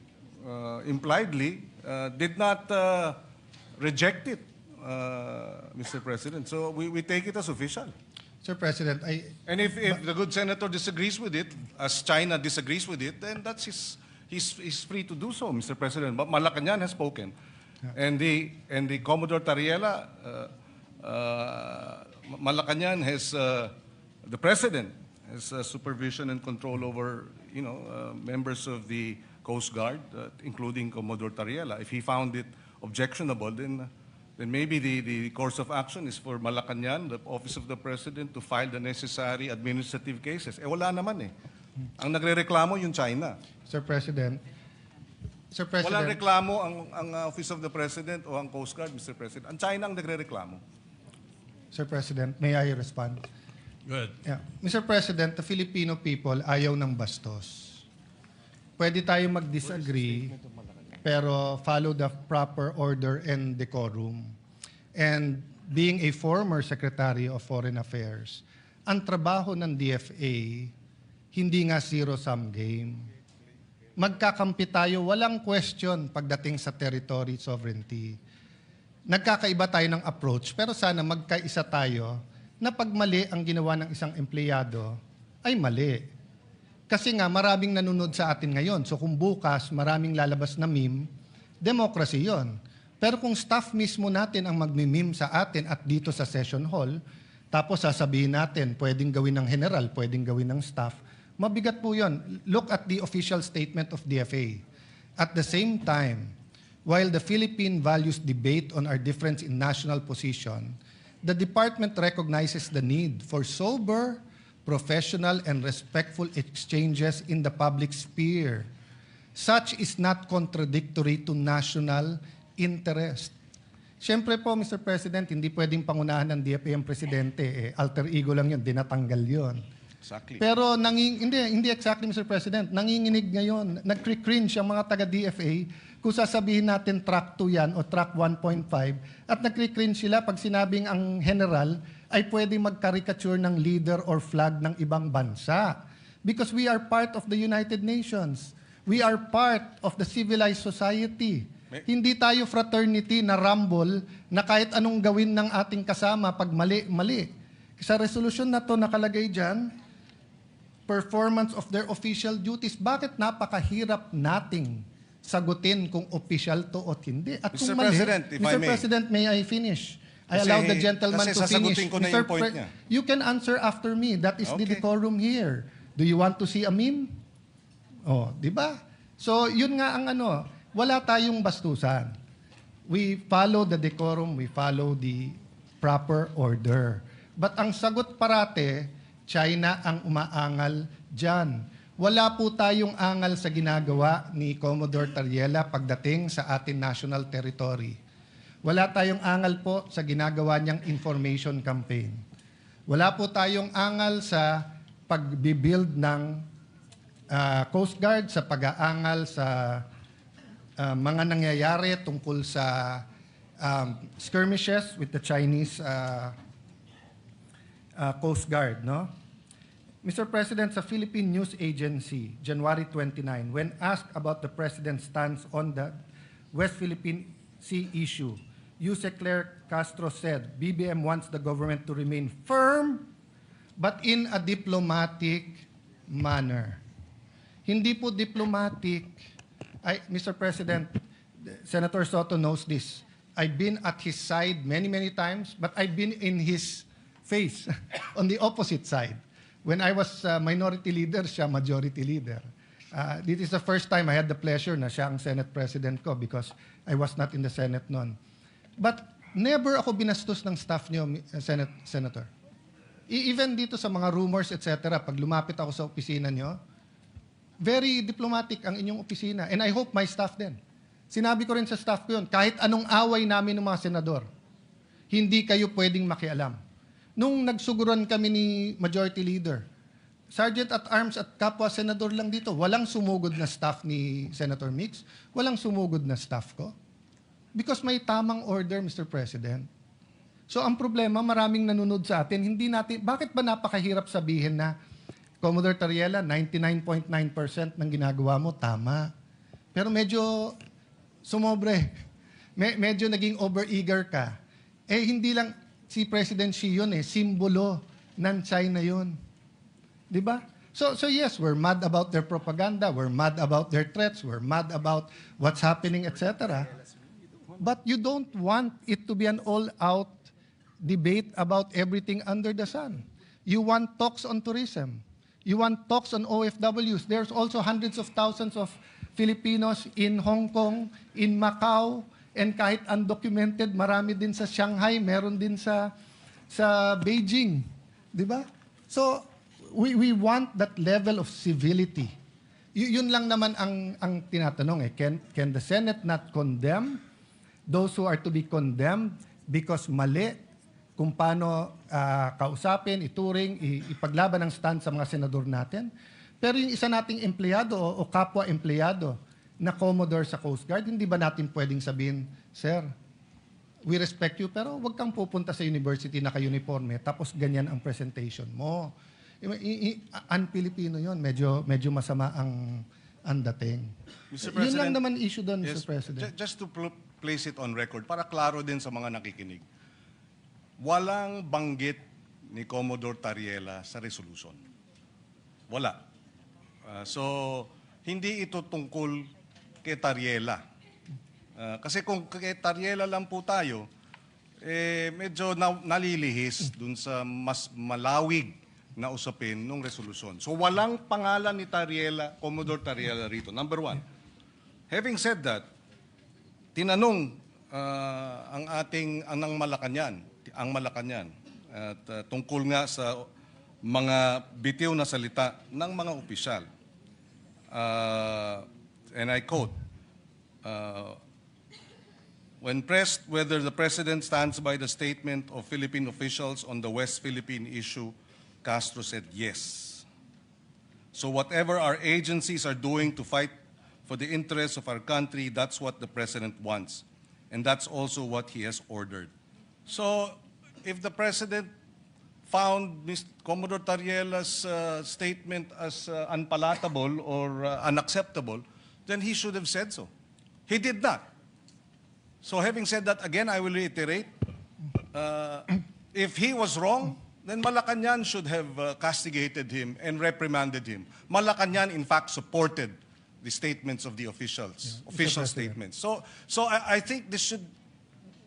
impliedly, did not reject it, Mr. President. So we take it as official. Sir President, And if the good senator disagrees with it, as China disagrees with it, then that's he's free to do so, Mr. President. But Malacanang has spoken, and the Commodore Tariela, Malacanang has the president has supervision and control over members of the Coast Guard, including Commodore Tariela. If he found it objectionable, then maybe the course of action is for Malacanang, the Office of the President, to file the necessary administrative cases. Wala naman eh. Ang nagrereklamo yung China. Sir President, Walang reklamo ang Office of the President o ang Coast Guard, Mr. President. Ang China ang nagrereklamo. Sir President, may I respond? Good. Yeah. Mr. President, the Filipino people ayaw ng bastos. Pwede tayo mag-disagree, pero follow the proper order and decorum. And being a former Secretary of Foreign Affairs, ang trabaho ng DFA, hindi nga zero-sum game. Magkakampi tayo, walang question pagdating sa territory sovereignty. Nagkakaiba tayo ng approach, pero sana magkaisa tayo na pag mali ang ginawa ng isang empleyado, ay mali. Kasi nga, maraming nanonood sa atin ngayon. So kung bukas, maraming lalabas na meme, democracy yon. Pero kung staff mismo natin ang magmimeme sa atin at dito sa session hall, tapos sasabihin natin, pwedeng gawin ng general, pwedeng gawin ng staff, mabigat po yon. Look at the official statement of DFA. At the same time, while the Philippine values debate on our difference in national position, the department recognizes the need for sober, professional, and respectful exchanges in the public sphere. Such is not contradictory to national interest. Siyempre po, Mr. President, hindi pwedeng pangunahan ng DFA ang presidente. Alter ego lang yun, dinatanggal yun. Exactly. Pero hindi exactly, Mr. President. Nanginginig ngayon, nag-cringe ang mga taga-DFA kung sasabihin natin track 2 yan o track 1.5 at nag-cringe sila pag sinabing ang general ay pwede mag-caricature ng leader or flag ng ibang bansa. Because we are part of the United Nations. We are part of the civilized society. Hindi tayo fraternity na rumble na kahit anong gawin ng ating kasama pag mali, mali. Sa resolution na to nakalagay dyan, performance of their official duties. Bakit napakahirap nating sagutin kung official to o hindi? At Mr. kung mali, President, if I Mr. may. President, may I finish? I Kasi- allow the gentleman kasi to finish. sasagutin ko na yung point niya. You can answer after me. That is the Okay. decorum here. Do you want to see a meme? Oh, di ba? So, yun nga ang wala tayong bastusan. We follow the decorum, we follow the proper order. But ang sagot parate, China ang umaangal dyan. Wala po tayong angal sa ginagawa ni Commodore Tariela pagdating sa ating national territory. Wala tayong angal po sa ginagawa niyang information campaign. Wala po tayong angal sa pag-build ng Coast Guard, sa pag-aangal sa mga nangyayari tungkol sa skirmishes with the Chinese Coast Guard, no? Mr. President, sa Philippine News Agency, January 29, when asked about the President's stance on the West Philippine Sea issue, Yuse Claire Castro said, BBM wants the government to remain firm but in a diplomatic manner. Hindi po diplomatic. Mr. President, Senator Soto knows this. I've been at his side many, many times, but I've been in his face on the opposite side. When I was minority leader, siya majority leader. This is the first time I had the pleasure na siya ang Senate President ko because I was not in the Senate noon. But never ako binastos ng staff niyo, Senator. Even dito sa mga rumors, etc., pag lumapit ako sa opisina niyo, very diplomatic ang inyong opisina. And I hope my staff din. Sinabi ko rin sa staff ko yun, kahit anong away namin ng mga senador, hindi kayo pwedeng makialam. Nung nagsuguran kami ni Majority Leader, Sergeant at Arms at kapwa senador lang dito, walang sumugod na staff ni Senator Mix, walang sumugod na staff ko. Because may tamang order, Mr. President. So ang problema, maraming nanonood sa atin, hindi natin, bakit ba napakahirap sabihin na, Commodore Tariela, 99.9% ng ginagawa mo, tama. Pero medyo sumobre. Medyo naging over-eager ka. Eh, hindi lang si President Xi yun eh, simbolo ng China yun. Di ba? So yes, we're mad about their propaganda, we're mad about their threats, we're mad about what's happening, etc. But you don't want it to be an all-out debate about everything under the sun. You want talks on tourism. You want talks on OFWs. There's also hundreds of thousands of Filipinos in Hong Kong, in Macau, and kahit undocumented, marami din sa Shanghai, meron din sa Beijing. Di ba? So, we want that level of civility. Yun lang naman ang tinatanong eh. Can the Senate not condemn those who are to be condemned because mali kung paano kausapin, ituring, ipaglaban ang stand sa mga senador natin? Pero yung isa nating empleyado o kapwa-empleyado na Commodore sa Coast Guard, hindi ba natin pwedeng sabihin, Sir, we respect you, pero wag kang pupunta sa university na ka-uniforme, tapos ganyan ang presentation mo. Un-Filipino yun. Medyo masama ang dating. Mr. Yun lang President, naman issue doon, yes, Mr. President. Just to place it on record, para klaro din sa mga nakikinig, walang banggit ni Commodore Tariela sa resolution. Wala. So, hindi ito tungkol kay Tariela. Kasi kung kay Tariela lang po tayo, medyo nalilihis dun sa mas malawig na usapin ng resolusyon. So walang pangalan ni Tariela, Commodore Tariela rito. Number one. Having said that, tinanong ang Malacanang at tungkol nga sa mga bitiw na salita ng mga opisyal. And I quote, when pressed whether the President stands by the statement of Philippine officials on the West Philippine issue, Castro said yes. So whatever our agencies are doing to fight for the interests of our country, that's what the President wants. And that's also what he has ordered. So if the President found Commodore Tariela's statement as unpalatable or unacceptable, then he should have said so. He did not. So having said that, again, I will reiterate, if he was wrong, then Malacanang should have castigated him and reprimanded him. Malacanang, in fact, supported the statements of the officials, official statements. So I think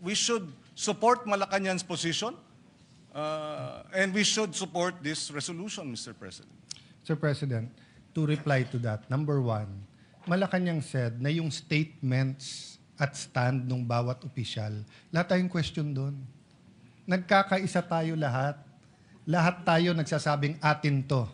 we should support Malacanang's position, and we should support this resolution, Mr. President. Sir President, to reply to that, number one, Malacanang said na yung statements at stand ng bawat opisyal, lahat tayong question doon. Nagkakaisa tayo lahat. Lahat tayo nagsasabing atin to.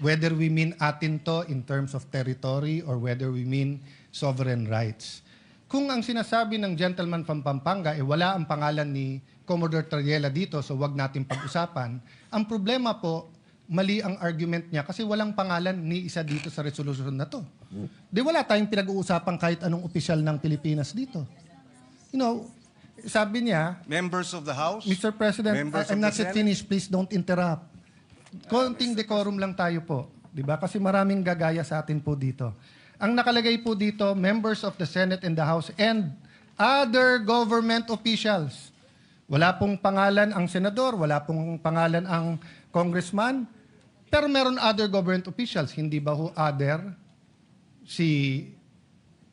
Whether we mean atin to in terms of territory or whether we mean sovereign rights. Kung ang sinasabi ng gentleman from Pampanga, wala ang pangalan ni Commodore Tariela dito, so wag natin pag-usapan, ang problema po, mali ang argument niya kasi walang pangalan ni isa dito sa resolution na to. Di wala tayong pinag-uusapan kahit anong opisyal ng Pilipinas dito. You know, sabi niya, Members of the House, Mr. President, members I'm of not the yet Senate. finished. Please don't interrupt. Konting decorum lang tayo po. Di ba? Kasi maraming gagaya sa atin po dito. Ang nakalagay po dito, members of the Senate and the House and other government officials. Wala pong pangalan ang senador, wala pong pangalan ang congressman, pero meron other government officials. Hindi ba ho other si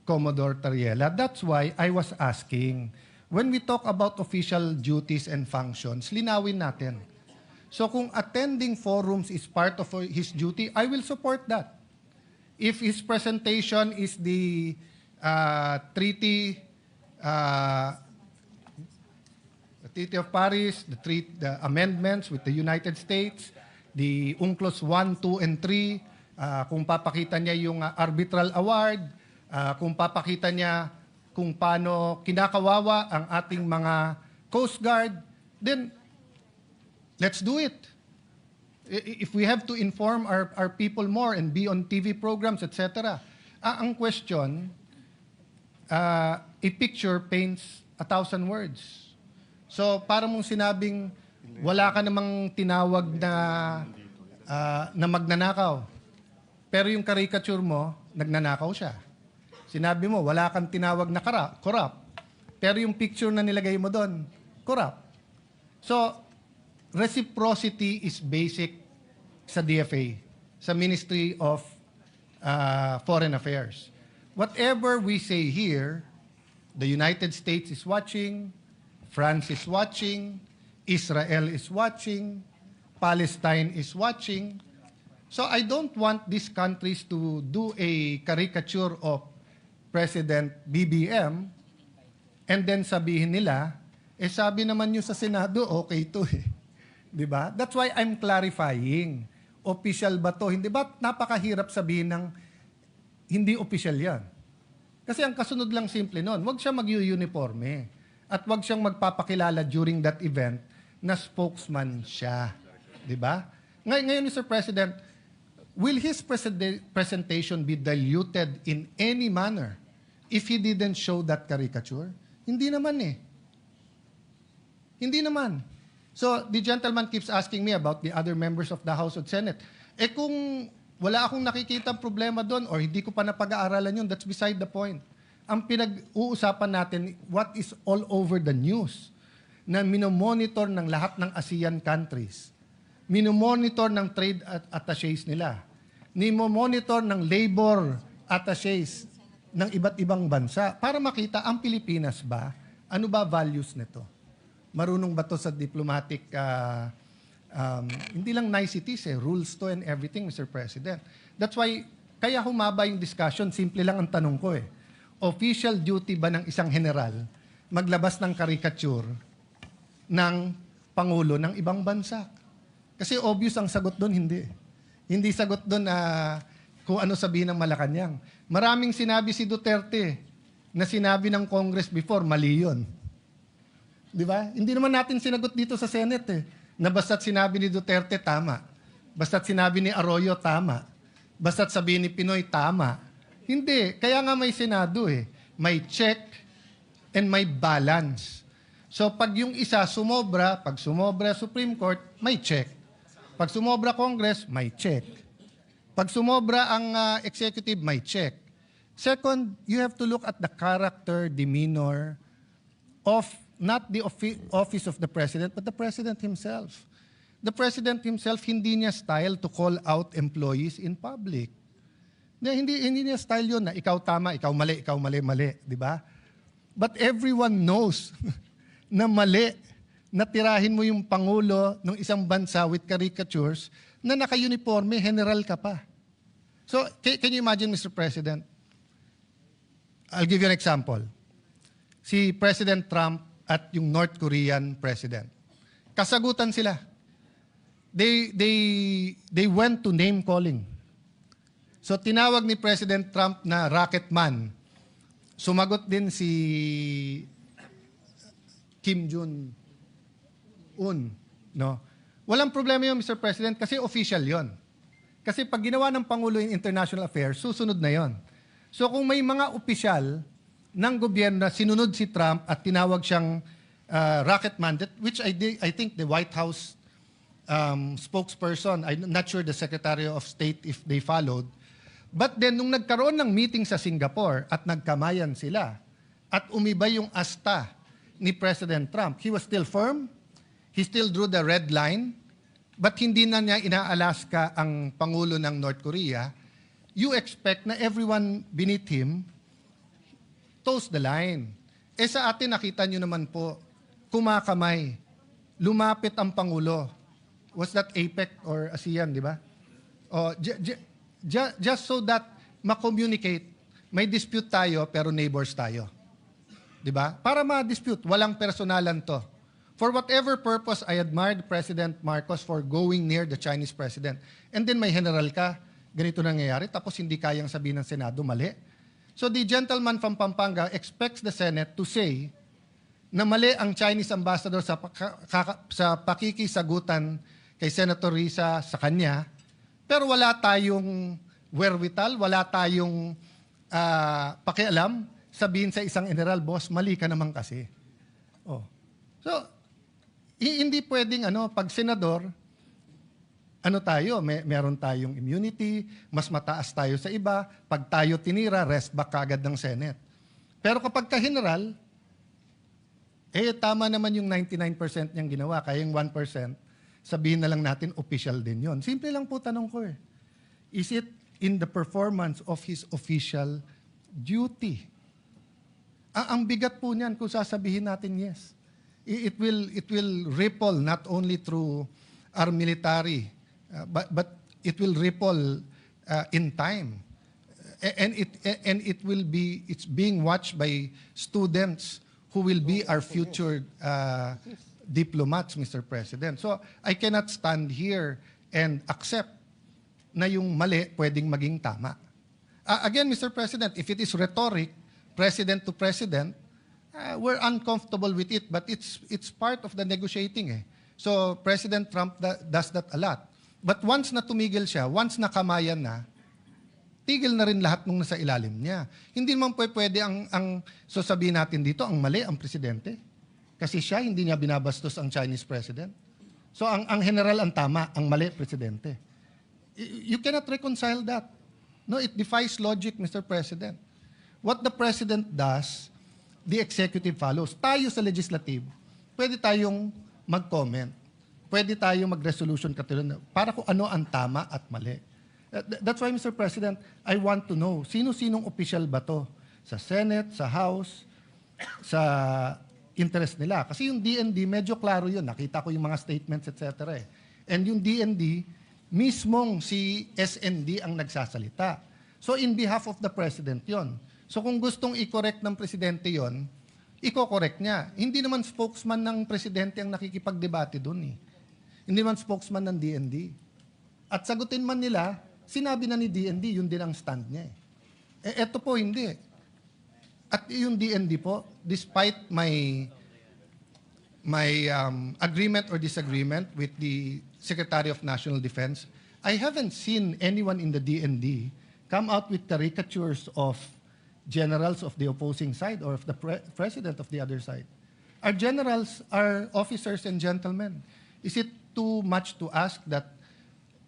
Commodore Tariela? That's why I was asking, when we talk about official duties and functions, linawin natin. So kung attending forums is part of his duty, I will support that. If his presentation is the Treaty of Paris, the amendments with the United States, the UNCLOS 1, 2, and 3, kung papakita niya yung arbitral award, kung papakita niya kung paano kinakawawa ang ating mga Coast Guard, then Let's do it. If we have to inform our people more and be on TV programs, etc. Ang question, a picture paints 1,000 words. So, para mong sinabing, wala ka namang tinawag na magnanakaw. Pero yung caricature mo, nagnanakaw siya. Sinabi mo, wala kang tinawag na corrupt. Pero yung picture na nilagay mo doon, corrupt. So, reciprocity is basic sa DFA, sa Ministry of Foreign Affairs. Whatever we say here, the United States is watching, France is watching, Israel is watching, Palestine is watching. So I don't want these countries to do a caricature of President BBM and then sabihin nila, sabi naman nyo sa Senado, okay to eh. Diba? That's why I'm clarifying. Official ba to? Hindi ba napakahirap sabihin ng hindi official yan? Kasi ang kasunod lang simple nun, wag siya mag-uniforme at wag siyang magpapakilala during that event na spokesman siya. Diba? Ngayon, Mr. President, will his presentation be diluted in any manner if he didn't show that caricature? Hindi naman eh. Hindi naman. So, the gentleman keeps asking me about the other members of the House and Senate. Kung wala akong nakikita problema doon or hindi ko pa napag-aaralan yun, that's beside the point. Ang pinag-uusapan natin, what is all over the news na minomonitor ng lahat ng ASEAN countries. Minomonitor ng trade attaches nila. Minomonitor ng labor attaches ng iba't ibang bansa para makita ang Pilipinas ba, ano ba values nito? Marunong ba to sa diplomatic, hindi lang niceties rules to and everything, Mr. President. That's why, kaya humaba yung discussion, simple lang ang tanong ko Official duty ba ng isang general maglabas ng caricature ng Pangulo ng ibang bansa? Kasi obvious ang sagot doon, hindi. Hindi sagot doon kung ano sabihin ng Malacanang. Maraming sinabi si Duterte na sinabi ng Congress before, mali yun. Di ba? Hindi naman natin sinagot dito sa Senate na basta't sinabi ni Duterte, tama. Basta't sinabi ni Arroyo, tama. Basta't sabihin ni Pinoy, tama. Hindi. Kaya nga may Senado May check and may balance. So pag yung isa sumobra, pag sumobra Supreme Court, may check. Pag sumobra Congress, may check. Pag sumobra ang executive, may check. Second, you have to look at the character, demeanor of not the office of the President, but the President himself. The President himself, hindi niya style to call out employees in public. Hindi niya style yun na ikaw tama, ikaw mali, di ba? But everyone knows na mali na tirahin mo yung Pangulo ng isang bansa with caricatures na naka-uniforme, general ka pa. So, can you imagine, Mr. President? I'll give you an example. Si President Trump at yung North Korean president. Kasagutan sila. They went to name calling. So tinawag ni President Trump na rocket man. Sumagot din si Kim Jong-un, no? Walang problema yun, Mr. President, kasi official yon. Kasi pag ginawa ng Pangulo in international affairs, susunod na yon. So kung may mga opisyal ng gobyerno na sinunod si Trump at tinawag siyang rocket man, which I think the White House spokesperson, I'm not sure the Secretary of State if they followed, but then nung nagkaroon ng meeting sa Singapore at nagkamayan sila at umiba yung asta ni President Trump, he was still firm, he still drew the red line, but hindi na niya inaalaska ang Pangulo ng North Korea. You expect na everyone beneath him toes the line. Sa atin, nakita nyo naman po, kumakamay, lumapit ang Pangulo. Was that APEC or ASEAN, di ba? Just so that ma-communicate, may dispute tayo pero neighbors tayo. Di ba? Para ma-dispute, walang personalan to. For whatever purpose, I admired President Marcos for going near the Chinese president. And then may general ka, ganito nangyayari, tapos hindi kayang sabihin ng Senado, mali. So the gentleman from Pampanga expects the Senate to say na mali ang Chinese ambassador sa pakikisagutan kay Senator Risa sa kanya, pero wala tayong wherewithal, wala tayong pakialam, sabihin sa isang general, boss, mali ka naman kasi. Oh. So, hindi pwedeng pag senador, meron tayong immunity, mas mataas tayo sa iba, pag tayo tinira, rest back kagad ng Senate. Pero kapag ka-general, tama naman yung 99% niyang ginawa, kaya yung 1%, sabihin na lang natin, official din yon. Simple lang po tanong ko Is it in the performance of his official duty? Ang bigat po niyan kung sasabihin natin yes. It will ripple not only through our military, but it will ripple in time. It's being watched by students who will be our future diplomats, Mr. President. So I cannot stand here and accept na yung mali pwedeng maging tama. Again, Mr. President, if it is rhetoric, president to president, we're uncomfortable with it, but it's part of the negotiating. So President Trump does that a lot. But once na tumigil siya, once nakamayan na, tigil na rin lahat nung nasa ilalim niya. Hindi naman pwede ang sasabihin natin dito, ang mali ang presidente. Kasi siya, hindi niya binabastos ang Chinese president. So ang general ang tama, ang mali presidente. You cannot reconcile that. No, it defies logic, Mr. President. What the president does, the executive follows. Tayo sa legislative, pwede tayong mag-comment. Pwede tayong mag-resolution katulad para kung ano ang tama at mali. That's why, Mr. President, I want to know, sino-sinong official ba to? Sa Senate, sa House, sa interest nila. Kasi yung DND, medyo klaro yun. Nakita ko yung mga statements, etc. And yung DND, mismong si SND ang nagsasalita. So in behalf of the President yon. So kung gustong i-correct ng Presidente yon, i-correct niya. Hindi naman spokesman ng Presidente ang nakikipagdebate doon Hindi naman spokesman ng DND. At sagutin man nila, sinabi na ni DND, yun din ang stand niya. Eto po, hindi. At yung DND po, despite my agreement or disagreement with the Secretary of National Defense, I haven't seen anyone in the DND come out with caricatures of generals of the opposing side or of the president of the other side. Our generals are officers and gentlemen. Is it too much to ask that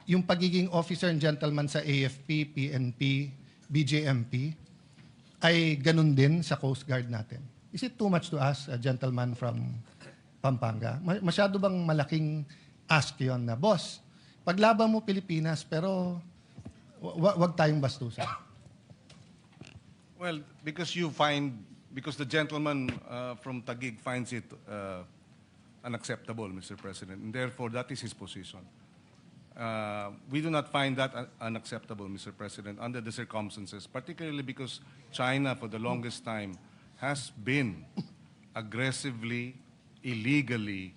yung pagiging officer and gentleman sa AFP, PNP, BJMP ay ganun din sa Coast Guard natin? Is it too much to ask a gentleman from Pampanga? Masyado bang malaking ask yon na, boss, paglaban mo Pilipinas pero wag tayong bastusan? Well, because the gentleman from Taguig finds it unacceptable, Mr. President, and therefore that is his position. We do not find that unacceptable, Mr. President, under the circumstances, particularly because China, for the longest time, has been aggressively, illegally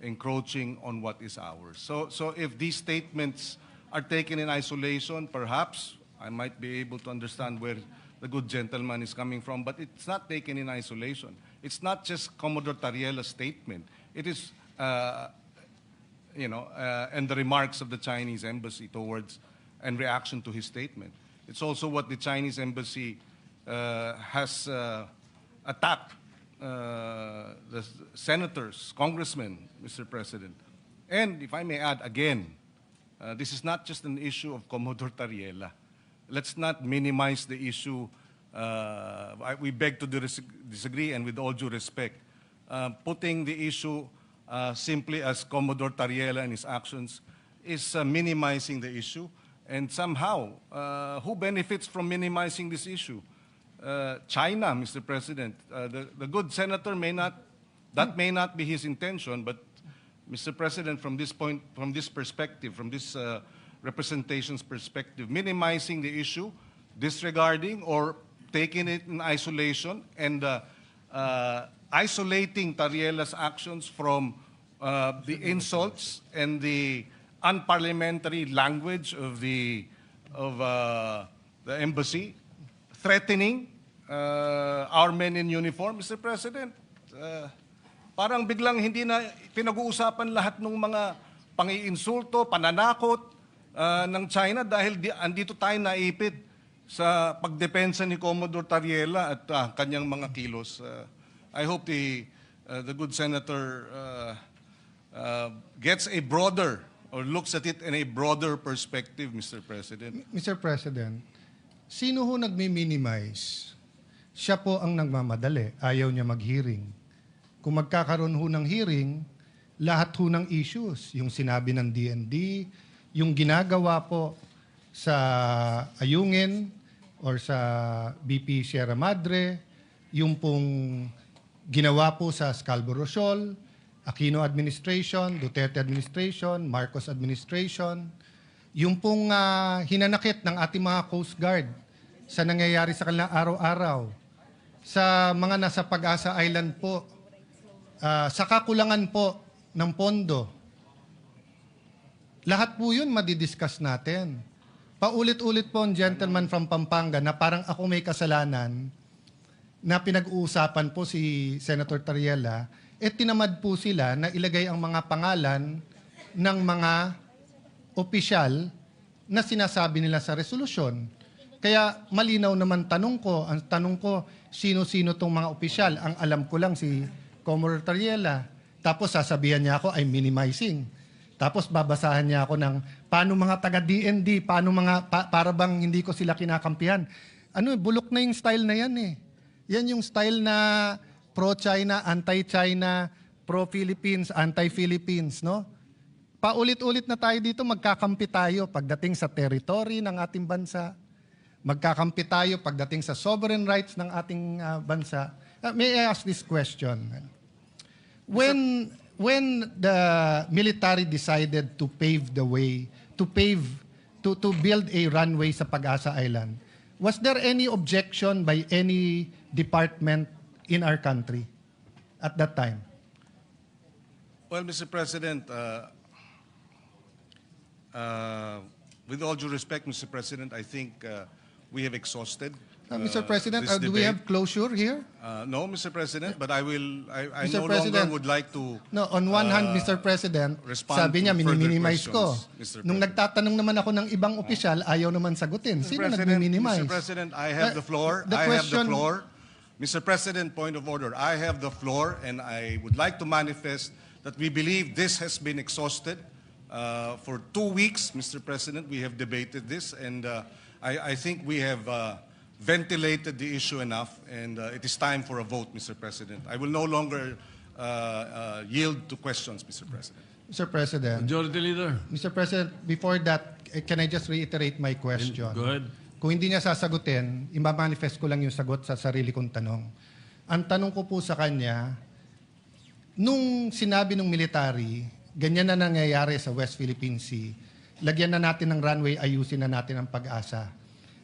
encroaching on what is ours. So if these statements are taken in isolation, perhaps I might be able to understand where the good gentleman is coming from, but it's not taken in isolation. It's not just Commodore Tariela's statement. It is, and the remarks of the Chinese embassy towards and reaction to his statement. It's also what the Chinese embassy has attacked the senators, congressmen, Mr. President. And if I may add again, this is not just an issue of Commodore Tariela. Let's not minimize the issue. We beg to disagree, and with all due respect, putting the issue simply as Commodore Tariela and his actions is minimizing the issue. And somehow, who benefits from minimizing this issue? China, Mr. President. The good senator may not be his intention, but Mr. President, from this point, from this perspective, from this representation's perspective, minimizing the issue, disregarding or taking it in isolation, and isolating Tariela's actions from the insults and the unparliamentary language of the embassy, threatening our men in uniform, Mr. President. Parang biglang hindi na pinag-uusapan lahat ng mga pangiinsulto, pananakot ng China dahil andito tayo naipit sa pagdepensa ni Commodore Tariela at kanyang mga kilos. I hope the good senator gets a broader or looks at it in a broader perspective, Mr. President. Mr. President, sino ho nagmi-minimize? Siya po ang nagmamadali. Ayaw niya mag-hearing. Kung magkakaroon ho ng hearing, lahat ho ng issues, yung sinabi ng DND, yung ginagawa po sa Ayungin or sa BP Sierra Madre, yung pong ginawa po sa Scarborough Shoal, Aquino administration, Duterte administration, Marcos administration, yung pong hinanakit ng ating mga Coast Guard sa nangyayari sa kanilang araw-araw, sa mga nasa Pag-asa Island po, sa kakulangan po ng pondo. Lahat po yun madidiscuss natin. Paulit-ulit po ang gentleman from Pampanga na parang ako may kasalanan na pinag-uusapan po si Senator Tariela, tinamad po sila na ilagay ang mga pangalan ng mga opisyal na sinasabi nila sa resolusyon. Kaya malinaw naman ang tanong ko, sino-sino tong mga opisyal? Ang alam ko lang si Commodore Tariela. Tapos sasabihan niya ako, I'm minimizing. Tapos babasahan niya ako ng paano mga taga-DND, paano para bang hindi ko sila kinakampihan. Bulok na yung style na yan eh. Yan yung style na pro-China, anti-China, pro-Philippines, anti-Philippines, no? Paulit-ulit na tayo dito, magkakampi tayo pagdating sa territory ng ating bansa. Magkakampi tayo pagdating sa sovereign rights ng ating bansa. May I ask this question? When the military decided to pave the way, to build a runway sa Pag-asa Island, was there any objection by any department in our country at that time? Well, Mr. President, with all due respect, Mr. President, I think we have exhausted Mr. President, this do we debate. have closure here? No, Mr. President, but I Mr. no President, longer would like to No, on one hand, Mr. President, respond sabi niya, to further miniminize ko. questions, Mr. Nung President. nagtatanong naman ako ng ibang opisyal, ayaw naman sagutin. Sino President, nagmi-minimize? Mr. President, I have the floor. the I have the question- floor. Mr. President, point of order. I have the floor, and I would like to manifest that we believe this has been exhausted. For 2 weeks, Mr. President, we have debated this, and I think we have ventilated the issue enough, and it is time for a vote, Mr. President. I will no longer yield to questions, Mr. President. Mr. President, Majority Leader. Mr. President, before that, can I just reiterate my question? Go ahead. Kung hindi niya sasagutin, imamanifest ko lang yung sagot sa sarili kong tanong. Ang tanong ko po sa kanya, nung sinabi ng military, ganyan na nangyayari sa West Philippine Sea, lagyan na natin ng runway, ayusin na natin ang Pag-asa.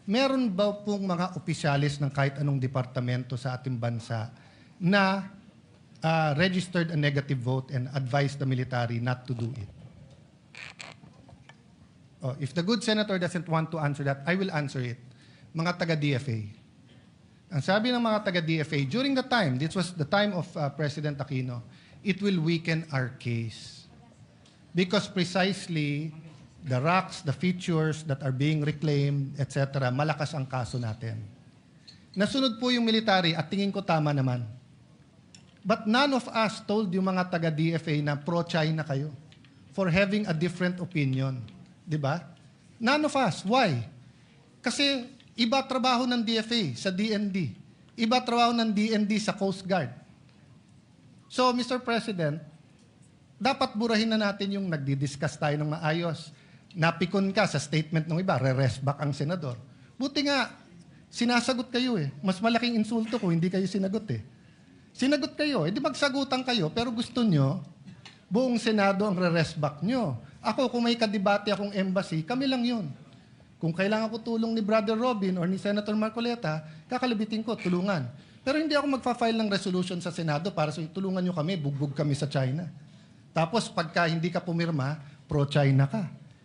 Meron ba pong mga opisyalis ng kahit anong departamento sa ating bansa na registered a negative vote and advised the military not to do it? If the good senator doesn't want to answer that, I will answer it. Mga taga-DFA. Ang sabi ng mga taga-DFA, during the time, this was the time of President Aquino, it will weaken our case. Because precisely, the rocks, the features that are being reclaimed, etc., malakas ang kaso natin. Nasunod po yung military at tingin ko tama naman. But none of us told yung mga taga-DFA na pro-China kayo for having a different opinion. Di ba? None of us. Why? Kasi iba trabaho ng DFA sa DND. Iba trabaho ng DND sa Coast Guard. So, Mr. President, dapat burahin na natin yung nagdi-discuss tayo ng maayos. Napikon ka sa statement ng iba, re-rest back ang senador. Buti nga, sinasagot kayo eh. Mas malaking insulto ko, hindi kayo sinagot eh. Sinagot kayo, edi magsagutan kayo, pero gusto nyo, buong Senado ang re-rest back nyo. Ako, kung may kadebate akong embassy, kami lang yun. Kung kailangan ko tulong ni Brother Robin or ni Senator Marcoleta, kakalabitin ko, tulungan. Pero hindi ako magfa-file ng resolution sa Senado para tulungan nyo kami, bugbog kami sa China. Tapos pagka hindi ka pumirma, pro-China ka.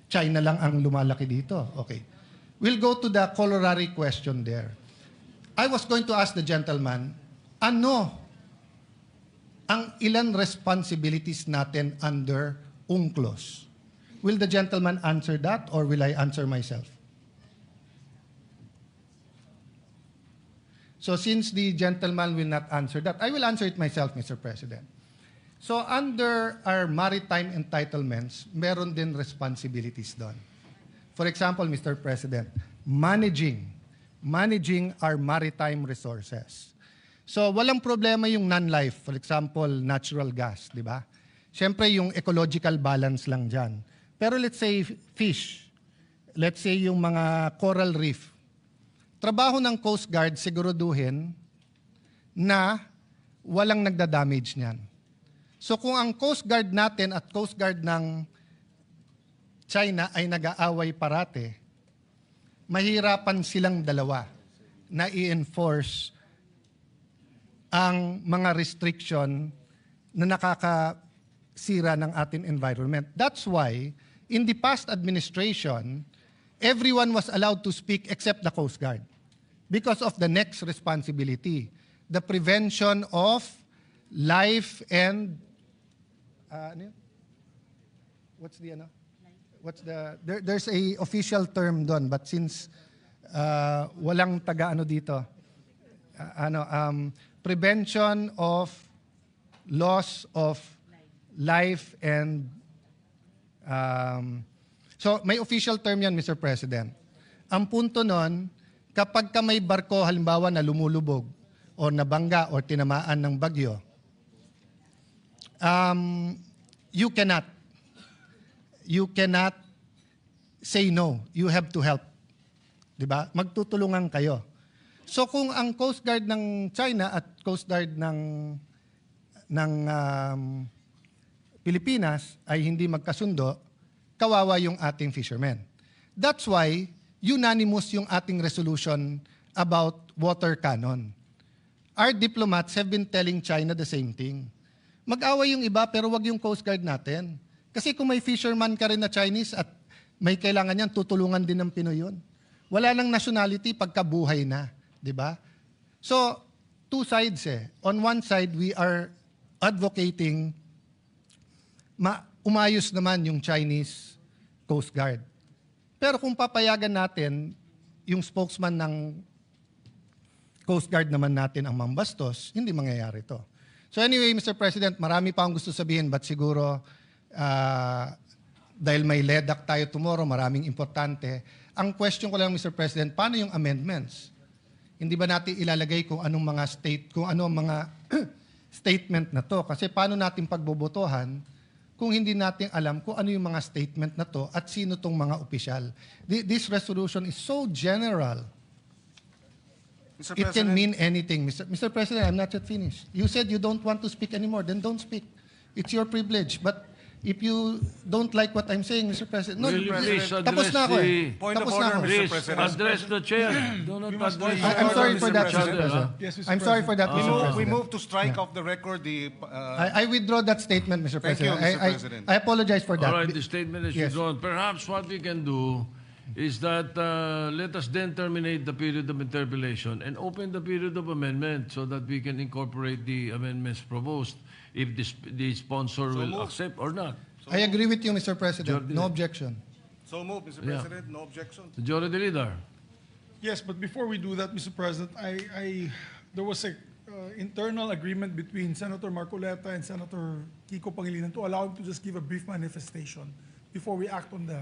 China lang ang lumalaki dito. Okay. We'll go to the corollary question there. I was going to ask the gentleman, ano ang ilan responsibilities natin under UNCLOS. Will the gentleman answer that or will I answer myself? So since the gentleman will not answer that, I will answer it myself, Mr. President. So under our maritime entitlements, meron din responsibilities doon. For example, Mr. President, managing our maritime resources. So walang problema yung non-life, for example, natural gas, di ba? Siyempre yung ecological balance lang dyan. Pero let's say fish, let's say yung mga coral reef, trabaho ng Coast Guard siguraduhin na walang nagda-damage niyan. So kung ang Coast Guard natin at Coast Guard ng China ay nag-aaway parate, mahirapan silang dalawa na i-enforce ang mga restriction na nakakasira ng ating environment. That's why, in the past administration, everyone was allowed to speak except the Coast Guard because of the next responsibility, the prevention of life and there's a official term doon, but since walang taga-ano dito, prevention of loss of life and so may official term yan, Mr. President. Ang punto nun, kapag ka may barko halimbawa na lumulubog o nabangga o tinamaan ng bagyo, you cannot say no. You have to help. Diba? Magtutulungan kayo. So kung ang Coast Guard ng China at Coast Guard ng Pilipinas ay hindi magkasundo, kawawa yung ating fishermen. That's why unanimous yung ating resolution about water cannon. Our diplomats have been telling China the same thing. Mag-away yung iba pero wag yung Coast Guard natin. Kasi kung may fisherman ka rin na Chinese at may kailangan yan, tutulungan din ng Pinoy yun. Wala nang nationality pagkabuhay na. Diba? So, two sides eh. On one side, we are advocating umayos naman yung Chinese Coast Guard. Pero kung papayagan natin, yung spokesman ng Coast Guard naman natin ang mambastos, hindi mangyayari to. So anyway, Mr. President, marami pa akong gusto sabihin, but siguro dahil may LEDAC tayo tomorrow, maraming importante. Ang question ko lang, Mr. President, paano yung amendments? Hindi ba natin ilalagay kung anong mga statement na to? Kasi paano natin pagbobotohan kung hindi natin alam kung ano yung mga statement na to at sino tong mga opisyal? This resolution is so general. Mr. It can President, mean anything. Mr. President, I'm not yet finished. You said you don't want to speak anymore, then don't speak. It's your privilege. But if you don't like what I'm saying, Mr. President, no, Will you please tapos address na ako eh. the- Point of Tapos na order, ako. Mr. Please, President. address the chair. Do not We must address vote. I'm sorry for that, Mr. Mr. President. President. Yes, Mr. I'm sorry for that, President. Mr. We President. move to strike off the record the... I withdraw that statement, Mr. Thank you, President. Mr. President. I apologize for that. All right, the statement is Yes. withdrawn. Perhaps what we can do is that let us then terminate the period of interpellation and open the period of amendment so that we can incorporate the amendments proposed if the sponsor will moved. accept or not. I agree with you, Mr. President. Jordi. No objection. So move, Mr. Yeah. President. No objection. Majority Leader. Yes, but before we do that, Mr. President, there was a internal agreement between Senator Marcoleta and Senator Kiko Pangilinan to allow him to just give a brief manifestation before we act on the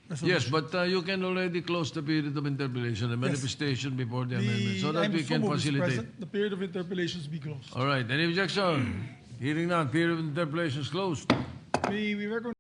resolution. Yes, but you can already close the period of interpellation and manifestation before the amendment so that I'm we so can moved, Mr. facilitate. President. The period of interpellations be closed. All right, any objection? Hearing none, period of interpellation is closed. We recognize